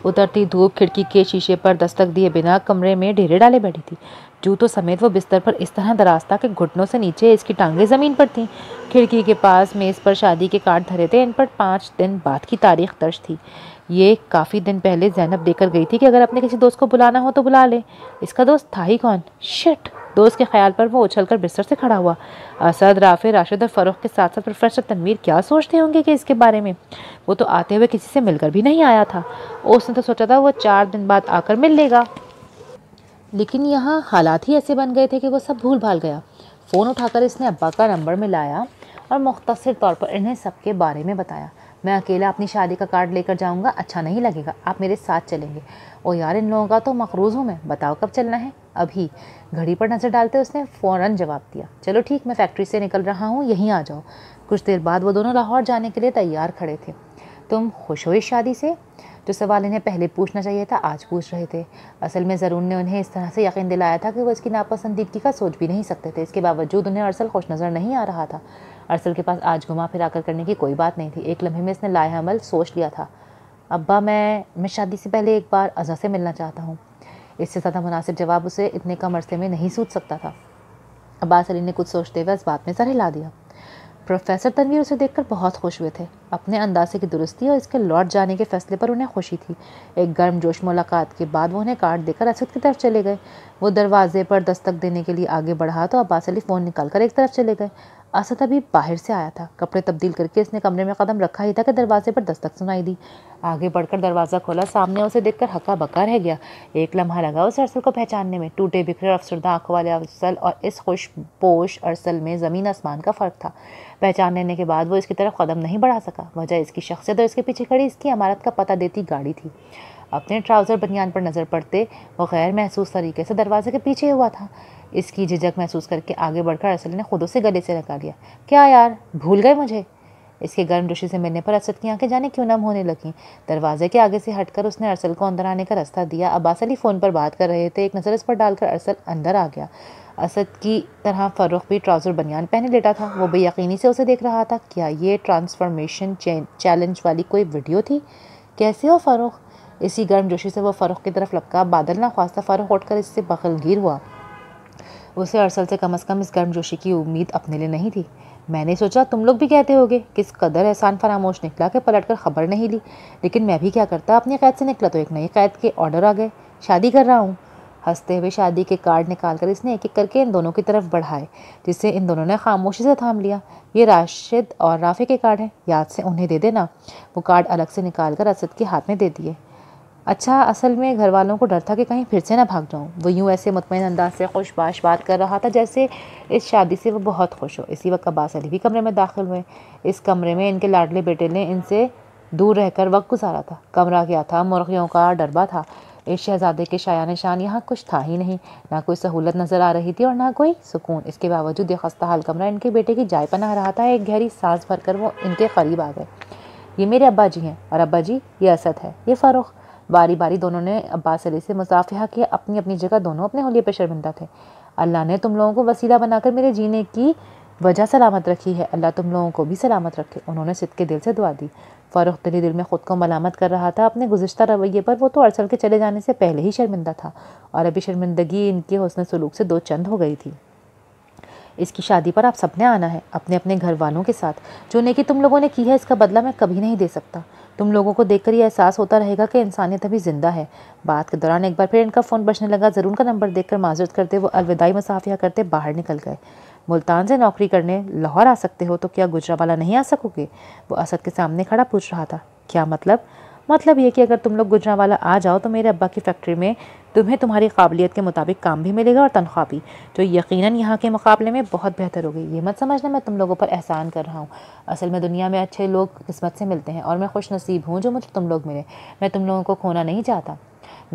اترتی دھوپ کھڑکی کے شیشے پر دستک دیے بنا کمرے میں ڈھیرے ڈالے بیٹھی تھی۔ جوتوں سمیت وہ بستر پر اس طرح دراز تھا کہ گھٹنوں سے نیچے اس کی ٹانگیں زمین پر تھیں۔ کھڑکی کے پاس میز پر شادی کے کارڈ دھرے تھے، ان پر 5 دن بعد کی تاریخ درج تھی۔ یہ کافی دن پہلے زینب دے کر گئی تھی کہ اگر اپنے کسی دوست کو بلانا ہو تو بلا لے۔ اس کا دوست تھا ہی کون؟ شٹ! دوست کے خیال پر وہ اچھل کر بستر سے کھڑا ہوا۔ اسد، رافع، راشد اور فروخت کے ساتھ ساتھ پروفیسر تنویر کیا سوچتے ہوں گے کہ اس کے بارے میں؟ وہ تو آتے ہوئے کسی سے مل کر بھی نہیں آیا تھا۔ اس نے تو سوچا تھا وہ 4 دن بعد آ کر مل لے گا، لیکن یہاں حالات ہی ایسے بن گئے تھے کہ وہ سب بھول بھال گیا۔ فون اٹھا کر اس نے ابا کا نمبر ملایا اور مختصر طور پر انہیں سب کے بارے میں بتایا۔ میں اکیلا اپنی شادی کا کارڈ لے کر جاؤں گا، اچھا نہیں لگے گا، آپ میرے ساتھ چلیں گے؟ او یار ان لوگوں کا تو مقروض ہوں میں، بتاؤ کب چلنا ہے؟ ابھی۔ گھڑی پر نظر ڈالتے اس نے فوراً جواب دیا، چلو ٹھیک، میں فیکٹری سے نکل رہا ہوں، یہیں آ جاؤ۔ کچھ دیر بعد وہ دونوں لاہور جانے کے لیے تیار کھڑے تھے۔ تم خوش ہو اس شادی سے؟ جو سوال انہیں پہلے پوچھنا چاہیے تھا آج پوچھ رہے تھے۔ اصل میں زرون نے انہیں اس طرح سے یقین دلایا تھا کہ وہ اس کی ناپسندیدگی کا سوچ بھی نہیں سکتے تھے۔ اس کے باوجود انہیں ارسل خوش نظر نہیں آ رہا تھا۔ ارسل کے پاس آج گھما پھرا کر کرنے کی کوئی بات نہیں تھی۔ ایک لمحے میں اس نے لائحہ عمل سوچ لیا تھا، ابا میں شادی سے پہلے ایک بار ازا سے ملنا چاہتا ہوں۔ اس سے زیادہ مناسب جواب اسے اتنے کم عرصے میں نہیں سوچ سکتا تھا۔ عباس علی نے کچھ سوچتے ہوئے اس بات میں سر ہلا دیا۔ پروفیسر تنویر اسے دیکھ کر بہت خوش ہوئے تھے۔ اپنے اندازے کی درستی اور اس کے لوٹ جانے کے فیصلے پر انہیں خوشی تھی۔ ایک گرم جوش ملاقات کے بعد وہ انہیں کارڈ دے کر اسد کی طرف چلے گئے۔ وہ دروازے پر دستک دینے کے لیے آگے بڑھا تو عباس علی فون نکال کر ایک طرف چلے گئے۔ اسد ابھی باہر سے آیا تھا، کپڑے تبدیل کر کے اس نے کمرے میں قدم رکھا ہی تھا کہ دروازے پر دستک سنائی دی۔ آگے بڑھ کر دروازہ کھولا، سامنے اسے دیکھ کر ہکا بکا رہ گیا۔ ایک لمحہ لگا اسے ارسل کو پہچاننے میں۔ ٹوٹے بکھرے اور افسردہ آنکھوں والے ارسل اور اس خوش پوش ارسل میں زمین آسمان کا فرق تھا۔ پہچان لینے کے بعد وہ اس کی طرف قدم نہیں بڑھا سکا۔ وجہ اس کی شخصیت اور اس کے پیچھے کھڑی اس کی عمارت کا پتہ دیتی گاڑی تھی۔ اپنے ٹراؤزر بنیان پر نظر پڑتے وہ غیر محسوس طریقے سے دروازے کے پیچھے ہوا تھا۔ اس کی جھجک محسوس کر کے آگے بڑھ کر ارسل نے خود اسے گلے سے لگا لیا۔ کیا یار، بھول گئے مجھے؟ اس کے گرم جوشی سے ملنے پر اسد کی آنکھیں جانے کیوں نم ہونے لگیں۔ دروازے کے آگے سے ہٹ کر اس نے ارسل کو اندر آنے کا راستہ دیا۔ عباس علی فون پر بات کر رہے تھے۔ ایک نظر اس پر ڈال کر ارسل اندر آ گیا۔ اسد کی طرح فروخ بھی ٹراؤزر بنیان پہنے لیٹا تھا۔ وہ بے یقینی سے اسے دیکھ رہا تھا۔ کیا یہ ٹرانسفارمیشن چیلنج والی کوئی ویڈیو تھی؟ کیسے ہو فروخ؟ اسی گرم جوشی سے وہ فروخ کی طرف لپکا۔ بادل ناخواستہ فروخ اٹھ کر اس سے بغلگیر ہوا۔ اسے ارسل سے کم از کم اس گرم جوشی کی امید اپنے لیے نہیں تھی۔ میں نے سوچا تم لوگ بھی کہتے ہوگے۔ کس قدر احسان فراموش نکلا کہ پلٹ کر خبر نہیں لی۔ لیکن میں بھی کیا کرتا، اپنی قید سے نکلا تو ایک نئی قید کے آرڈر آ گئے۔ شادی کر رہا ہوں۔ ہنستے ہوئے شادی کے کارڈ نکال کر اس نے ایک ایک کر کے ان دونوں کی طرف بڑھائے، جسے ان دونوں نے خاموشی سے تھام لیا۔ یہ راشد اور رافع کے کارڈ ہیں، یاد سے انہیں دے دینا۔ وہ کارڈ الگ سے نکال کر اسد کے ہاتھ میں دے دیے۔ اچھا، اصل میں گھر والوں کو ڈر تھا کہ کہیں پھر سے نہ بھاگ جاؤں۔ وہ یوں ایسے مطمئن انداز سے خوش باش بات کر رہا تھا جیسے اس شادی سے وہ بہت خوش ہو۔ اسی وقت عباس علی بھی کمرے میں داخل ہوئے۔ اس کمرے میں ان کے لاڈلے بیٹے نے ان سے دور رہ کر وقت گزارا تھا۔ کمرہ کیا تھا، مرغیوں کا ڈربہ تھا۔ اس شہزادے کے شایان نشان یہاں کچھ تھا ہی نہیں۔ نہ کوئی سہولت نظر آ رہی تھی اور نہ کوئی سکون۔ اس کے باوجود یہ خستہ حال کمرہ ان کے بیٹے کی جائے پناہ رہا تھا۔ ایک گہری سانس بھر کر وہ ان کے قریب آ گئے۔ یہ میرے ابا جی ہیں، اور ابا جی یہ اسد ہے، یہ فروخ۔ باری باری دونوں نے عباس علی سے مصافحہ کیا۔ اپنی اپنی جگہ دونوں اپنے حلیے پہ شرمندہ تھے۔ اللہ نے تم لوگوں کو وسیلہ بنا کر میرے جینے کی وجہ سلامت رکھی ہے، اللہ تم لوگوں کو بھی سلامت رکھے۔ انہوں نے صدقے دل سے دعا دی۔ فروخ دلی دل میں خود کو ملامت کر رہا تھا اپنے گزشتہ رویے پر۔ وہ تو ارسل کے چلے جانے سے پہلے ہی شرمندہ تھا، اور ابھی شرمندگی ان کے حسن سلوک سے دو چند ہو گئی تھی۔ اس کی شادی پر آپ سب نے آنا ہے، اپنے اپنے گھر والوں کے ساتھ۔ جو نیکی تم لوگوں نے کی ہے اس کا بدلہ میں کبھی نہیں دے سکتا۔ تم لوگوں کو دیکھ کر یہ احساس ہوتا رہے گا کہ انسانیت ابھی زندہ ہے۔ بات کے دوران ایک بار پھر ان کا فون بجنے لگا۔ زرون کا نمبر دیکھ کر معذرت کرتے وہ الوداعی مصافحہ کرتے باہر نکل گئے۔ ملتان سے نوکری کرنے لاہور آ سکتے ہو تو کیا گجرانوالہ نہیں آ سکو گے؟ وہ اسد کے سامنے کھڑا پوچھ رہا تھا۔ کیا مطلب؟ مطلب یہ کہ اگر تم لوگ گجرانوالہ آ جاؤ تو میرے ابا کی فیکٹری میں تمہیں تمہاری قابلیت کے مطابق کام بھی ملے گا اور تنخواہ بھی، جو یقیناً یہاں کے مقابلے میں بہت بہتر ہوگی۔ یہ مت سمجھنا میں تم لوگوں پر احسان کر رہا ہوں۔ اصل میں دنیا میں اچھے لوگ قسمت سے ملتے ہیں، اور میں خوش نصیب ہوں جو مجھے تم لوگ ملے۔ میں تم لوگوں کو کھونا نہیں چاہتا۔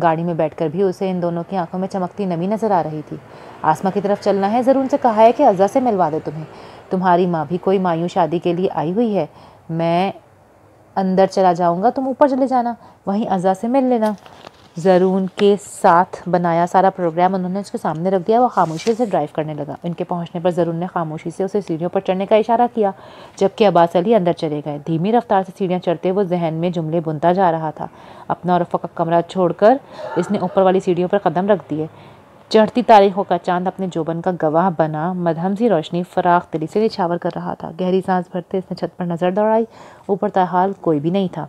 گاڑی میں بیٹھ کر بھی اسے ان دونوں کی آنکھوں میں چمکتی نمی نظر آ رہی تھی۔ آسما کی طرف چلنا ہے، ضرور سے کہا ہے کہ عزا سے ملوا دے تمہیں۔ تمہاری ماں بھی کوئی مایوں شادی کے لیے آئی ہوئی ہے۔ میں اندر چلا جاؤں گا، تم اوپر چلے جانا، وہیں عزا سے مل لینا۔ زرون کے ساتھ بنایا سارا پروگرام انہوں نے اس کے سامنے رکھ دیا۔ وہ خاموشی سے ڈرائیو کرنے لگا۔ ان کے پہنچنے پر زرون نے خاموشی سے اسے سیڑھیوں پر چڑھنے کا اشارہ کیا، جبکہ عباس علی اندر چلے گئے۔ دھیمی رفتار سے سیڑھیاں چڑھتے وہ ذہن میں جملے بنتا جا رہا تھا۔ اپنا اور افق کا کمرہ چھوڑ کر اس نے اوپر والی سیڑھیوں پر قدم رکھ دیے۔ چڑھتی تاریخوں کا چاند اپنے جوبن کا گواہ بنا مدھم سی روشنی فراخ دلی سے نچھاور کر رہا تھا۔ گہری سانس بھرتے اس نے چھت پر نظر دوڑائی۔ اوپر تاحال کوئی بھی نہیں تھا۔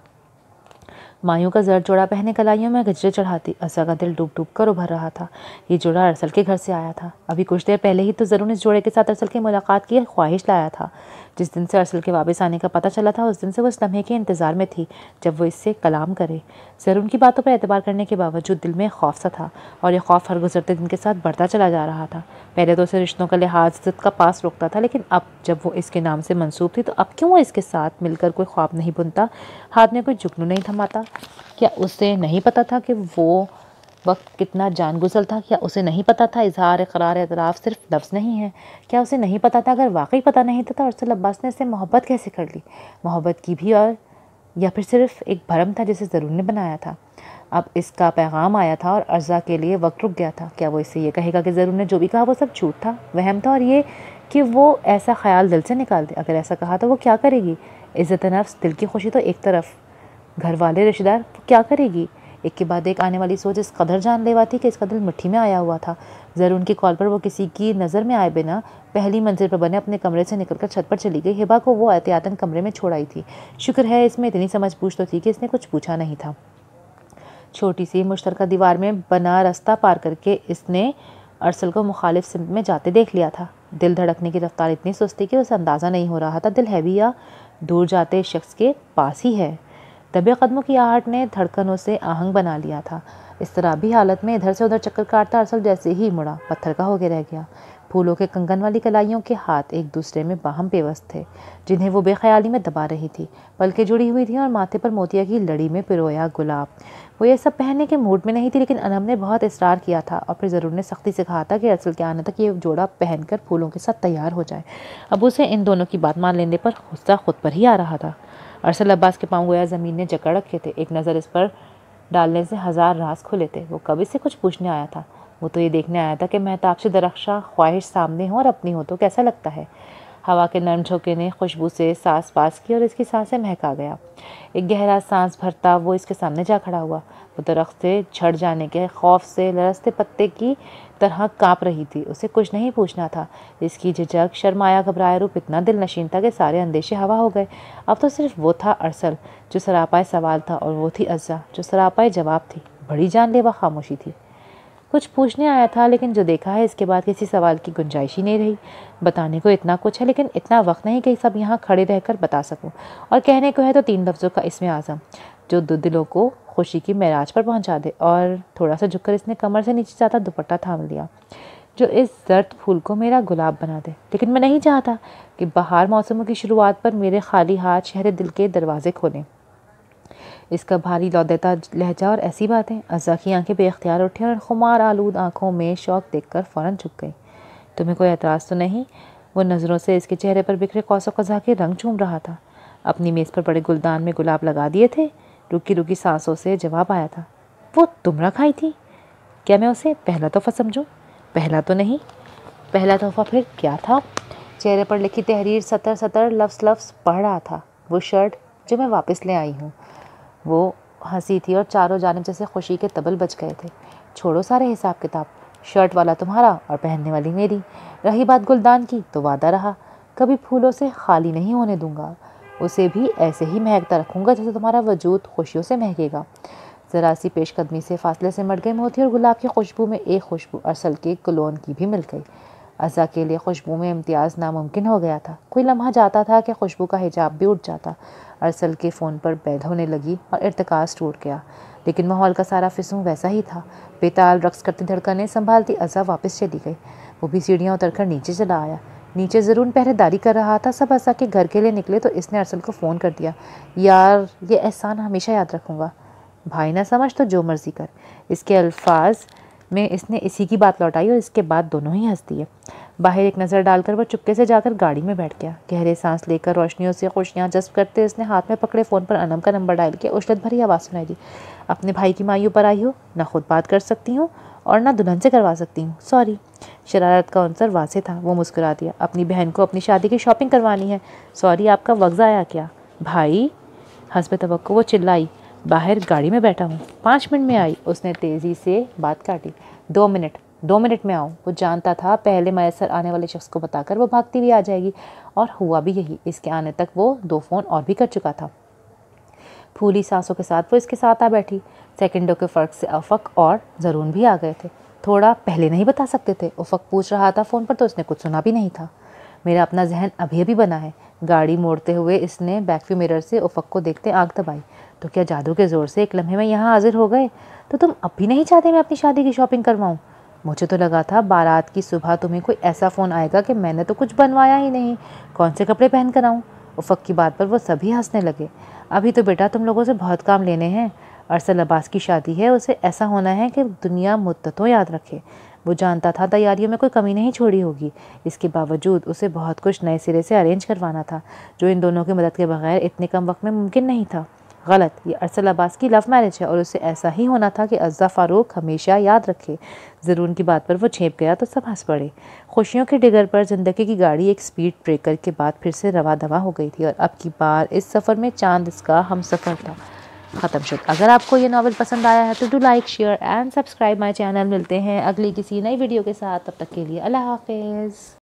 مایوں کا زرد جوڑا پہنے کلائیوں میں گجرے چڑھاتی عزا کا دل ڈوب ڈوب کر ابھر رہا تھا۔ یہ جوڑا ارسل کے گھر سے آیا تھا۔ ابھی کچھ دیر پہلے ہی تو ضرور اس جوڑے کے ساتھ ارسل کی ملاقات کی خواہش لایا تھا۔ جس دن سے ارسل کے واپس آنے کا پتہ چلا تھا اس دن سے وہ اس لمحے کے انتظار میں تھی جب وہ اس سے کلام کرے۔ ضرور کی باتوں پر اعتبار کرنے کے باوجود دل میں خوف سا تھا، اور یہ خوف ہر گزرتے دن کے ساتھ بڑھتا چلا جا رہا تھا۔ پہلے تو اسے رشتوں کا لحاظ عزت کا پاس روکتا تھا، لیکن اب جب وہ اس کے نام سے منسوب تھی تو اب کیوں وہ اس کے ساتھ مل کر کوئی خواب نہیں بنتا، ہاتھ میں کوئی جگنو نہیں تھماتا؟ کیا اسے نہیں پتا تھا کہ وہ وقت کتنا جان گزل تھا؟ کیا اسے نہیں پتا تھا اظہار اقرار اعتراف صرف لفظ نہیں ہے؟ کیا اسے نہیں پتا تھا اگر واقعی پتا نہیں تھا تو ارسل عباس نے اس سے محبت کیسے کر لی؟ محبت کی بھی، اور یا پھر صرف ایک بھرم تھا جسے ضرور نے بنایا تھا؟ اب اس کا پیغام آیا تھا اور ارزا کے لیے وقت رک گیا تھا۔ کیا وہ اس سے یہ کہے گا کہ ضرور نے جو بھی کہا وہ سب جھوٹ تھا، وہم تھا، اور یہ کہ وہ ایسا خیال دل سے نکال دے؟ اگر ایسا کہا تو وہ کیا کرے گی؟ عزت نفس، دل کی خوشی تو ایک طرف، گھر والے، رشتہ دار، کیا کرے گی؟ ایک کے بعد ایک آنے والی سوچ اس قدر جان لیوا تھی کہ اس کا دل مٹھی میں آیا ہوا تھا۔ ضرور کی کال پر وہ کسی کی نظر میں آئے بنا پہلی منزل پر بنے اپنے کمرے سے نکل کر چھت پر چلی گئی۔ ہبا کو وہ احتیاطاً کمرے میں چھوڑ آئی تھی۔ شکر ہے اس میں اتنی سمجھ بوجھ تو تھی کہ اس نے کچھ پوچھا نہیں تھا۔ چھوٹی سی مشترکہ دیوار میں بنا راستہ پار کر کے اس نے ارسل کو مخالف سمت میں جاتے دیکھ لیا تھا۔ دل دھڑکنے کی رفتار اتنی سست تھی کہ اسے اندازہ نہیں ہو رہا تھا دل ہے بھی یا دور جاتے شخص کے پاس ہی ہے۔ دبے قدموں کی آہٹ نے دھڑکنوں سے آہنگ بنا لیا تھا۔ اضطرابی حالت میں ادھر سے ادھر چکر کاٹتا ارسل جیسے ہی مڑا پتھر کا ہو کے رہ گیا۔ پھولوں کے کنگن والی کلائیوں کے ہاتھ ایک دوسرے میں باہم پیوست تھے، جنہیں وہ بے خیالی میں دبا رہی تھی۔ پلکیں جڑی ہوئی تھیں اور ماتھے پر موتیا کی لڑی میں پرویا گلاب۔ وہ یہ سب پہننے کے موڈ میں نہیں تھی، لیکن انم نے بہت اصرار کیا تھا اور پھر ضرور نے سختی سے کہا تھا کہ ارسل کے آنے تک یہ جوڑا پہن کر پھولوں کے ساتھ تیار ہو جائے۔ اب اسے ان دونوں کی بات مان لینے پر غصہ خود پر ہی آ رہا تھا۔ ارسل عباس کے پاؤں گویا زمین نے جکڑ رکھے تھے۔ ایک نظر اس پر ڈالنے سے ہزار راز کھلے تھے۔ وہ کب اس سے کچھ پوچھنے آیا تھا؟ وہ تو یہ دیکھنے آیا تھا کہ مہتاب سے درخشاں خواہش سامنے ہو اور اپنی ہو تو کیسا لگتا ہے۔ ہوا کے نرم جھونکے نے خوشبو سے سانس پاس کی اور اس کی سانسیں مہکا گیا۔ ایک گہرا سانس بھرتا وہ اس کے سامنے جا کھڑا ہوا۔ وہ درخت سے جھڑ جانے کے خوف سے لرزتے پتے کی طرح کانپ رہی تھی۔ اسے کچھ نہیں پوچھنا تھا۔ اس کی جھجک شرمایا گھبرایا روپ اتنا دل نشین تھا کہ سارے اندیشے ہوا ہو گئے۔ اب تو صرف وہ تھا ارسل جو سراپائے سوال تھا، اور وہ تھی عزا جو سراپائے جواب تھی۔ بڑی جان لیوا خاموشی تھی۔ کچھ پوچھنے آیا تھا، لیکن جو دیکھا ہے اس کے بعد کسی سوال کی گنجائش ہی نہیں رہی۔ بتانے کو اتنا کچھ ہے، لیکن اتنا وقت نہیں کہ سب یہاں کھڑے رہ کر بتا سکوں۔ اور کہنے کو ہے تو 3 لفظوں کا اسم اعظم جو دو دلوں کو خوشی کی معراج پر پہنچا دے۔ اور تھوڑا سا جھک کر اس نے کمر سے نیچے جاتا دوپٹہ تھام لیا، جو اس زرد پھول کو میرا گلاب بنا دے۔ لیکن میں نہیں چاہتا کہ بہار موسموں کی شروعات پر میرے خالی ہاتھ شہر دل کے دروازے کھولیں۔ اس کا بھاری لودیتا لہجہ اور ایسی باتیں۔ عزا کی آنکھیں بے اختیار اٹھی اور خمار آلود آنکھوں میں شوق دیکھ کر فوراً جھک گئی۔ تمہیں کوئی اعتراض تو نہیں؟ وہ نظروں سے اس کے چہرے پر بکھرے قوس و قزح کے رنگ چوم رہا تھا۔ اپنی میز پر بڑے گلدان میں گلاب لگا دیے تھے؟ رکی رکی سانسوں سے جواب آیا تھا۔ وہ تم رکھائی تھی؟ کیا میں اسے پہلا تحفہ سمجھوں؟ پہلا تو نہیں۔ پہلا تحفہ پھر کیا تھا؟ چہرے پر لکھی تحریر سطر سطر لفظ لفظ پڑھ رہا تھا۔ وہ شرٹ جو میں واپس لے آئی ہوں۔ وہ ہنسی تھی اور چاروں جانب جیسے خوشی کے طبل بج گئے تھے۔ چھوڑو سارے حساب کتاب، شرٹ والا تمہارا اور پہننے والی میری۔ رہی بات گلدان کی تو وعدہ رہا، کبھی پھولوں سے خالی نہیں ہونے دوں گا۔ اسے بھی ایسے ہی مہکتا رکھوں گا جیسے تمہارا وجود خوشیوں سے مہکے گا۔ ذرا سی پیش قدمی سے فاصلے سے مٹ گئے موتی اور گلاب کی خوشبو میں ایک خوشبو ارسل کے کلون کی بھی مل گئی۔ عزا کے لیے خوشبو میں امتیاز ناممکن ہو گیا تھا۔ کوئی لمحہ جاتا تھا کہ خوشبو کا حجاب بھی اٹھ جاتا۔ ارسل کے فون پر بیل ہونے لگی اور ارتکاز ٹوٹ گیا، لیکن ماحول کا سارا فسوں ویسا ہی تھا۔ بے تال رقص کرتی دھڑکنیں سنبھالتی عزا واپس چلی گئی۔ وہ بھی سیڑھیاں اتر کر نیچے چلا آیا۔ نیچے ضرور پہرے داری کر رہا تھا۔ سب عزا کے گھر کے لیے نکلے تو اس نے ارسل کو فون کر دیا۔ یار یہ احسان ہمیشہ یاد رکھوں گا۔ بھائی نہ سمجھ تو جو مرضی کر۔ اس کے الفاظ میں اس نے اسی کی بات لوٹائی اور اس کے بعد دونوں ہی ہنس دیے۔ باہر ایک نظر ڈال کر وہ چپکے سے جا کر گاڑی میں بیٹھ گیا۔ گہرے سانس لے کر روشنیوں سے خوشیاں جذب کرتے اس نے ہاتھ میں پکڑے فون پر انم کا نمبر ڈائل کیا۔ اشلت بھری آواز سنائی دی۔ اپنے بھائی کی مایوں پر آئی ہو؟ نہ خود بات کر سکتی ہوں اور نہ دلہن سے کروا سکتی ہوں، سوری۔ شرارت کا عنصر واضح تھا۔ وہ مسکرا دیا۔ اپنی بہن کو اپنی شادی کی شاپنگ کروانی ہے، سوری آپ کا وقت ضائع کیا۔ بھائی حسب توقع وہ چلائی، باہر گاڑی میں بیٹھا ہوں، 5 منٹ میں آئی۔ اس نے تیزی سے بات کاٹی۔ 2 منٹ میں آؤں۔ وہ جانتا تھا پہلے میسر آنے والے شخص کو بتا کر وہ بھاگتی بھی آ جائے گی، اور ہوا بھی یہی۔ اس کے آنے تک وہ 2 فون اور بھی کر چکا تھا۔ پھولی سانسوں کے ساتھ وہ اس کے ساتھ آ بیٹھی۔ سیکنڈوں کے فرق سے افق اور زرون بھی آ گئے تھے۔ تھوڑا پہلے نہیں بتا سکتے تھے؟ افق پوچھ رہا تھا فون پر تو اس نے کچھ سنا بھی نہیں تھا۔ میرا اپنا ذہن ابھی ابھی بنا ہے۔ گاڑی موڑتے ہوئے اس نے بیک ویو مرر سے افق کو دیکھتے آنکھ دبائی۔ تو کیا جادو کے زور سے ایک لمحے میں یہاں حاضر ہو گئے؟ تو تم اب بھی نہیں چاہتے میں اپنی شادی کی شاپنگ کرواؤں؟ مجھے تو لگا تھا بارات کی صبح تمہیں کوئی ایسا فون آئے گا کہ میں نے تو کچھ بنوایا ہی نہیں، کون سے کپڑے پہن کر آؤں؟ افق کی بات پر وہ سبھی ہنسنے لگے۔ ابھی تو بیٹا تم لوگوں سے بہت کام لینے ہیں۔ ارسل عباس کی شادی ہے، اسے ایسا ہونا ہے کہ دنیا مدتوں یاد رکھے۔ وہ جانتا تھا تیاریوں میں کوئی کمی نہیں چھوڑی ہوگی۔ اس کے باوجود اسے بہت کچھ نئے سرے سے ارینج کروانا تھا، جو ان دونوں کی مدد کے بغیر اتنے کم وقت میں ممکن نہیں تھا۔ غلط، یہ ارسل عباس کی لو میرج ہے اور اسے ایسا ہی ہونا تھا کہ عزا فاروق ہمیشہ یاد رکھے۔ زرون کی بات پر وہ چھینپ گیا تو سب ہنس پڑے۔ خوشیوں کے ڈگر پر زندگی کی گاڑی ایک سپیڈ بریکر کے بعد پھر سے رواں دواں ہو گئی تھی، اور اب کی بار اس سفر میں چاند اس کا ہم سفر تھا۔ ختم شد۔ اگر آپ کو یہ ناول پسند آیا ہے تو do like share and subscribe my channel. ملتے ہیں اگلی کسی نئی ویڈیو کے ساتھ، تب تک کے لیے اللہ حافظ۔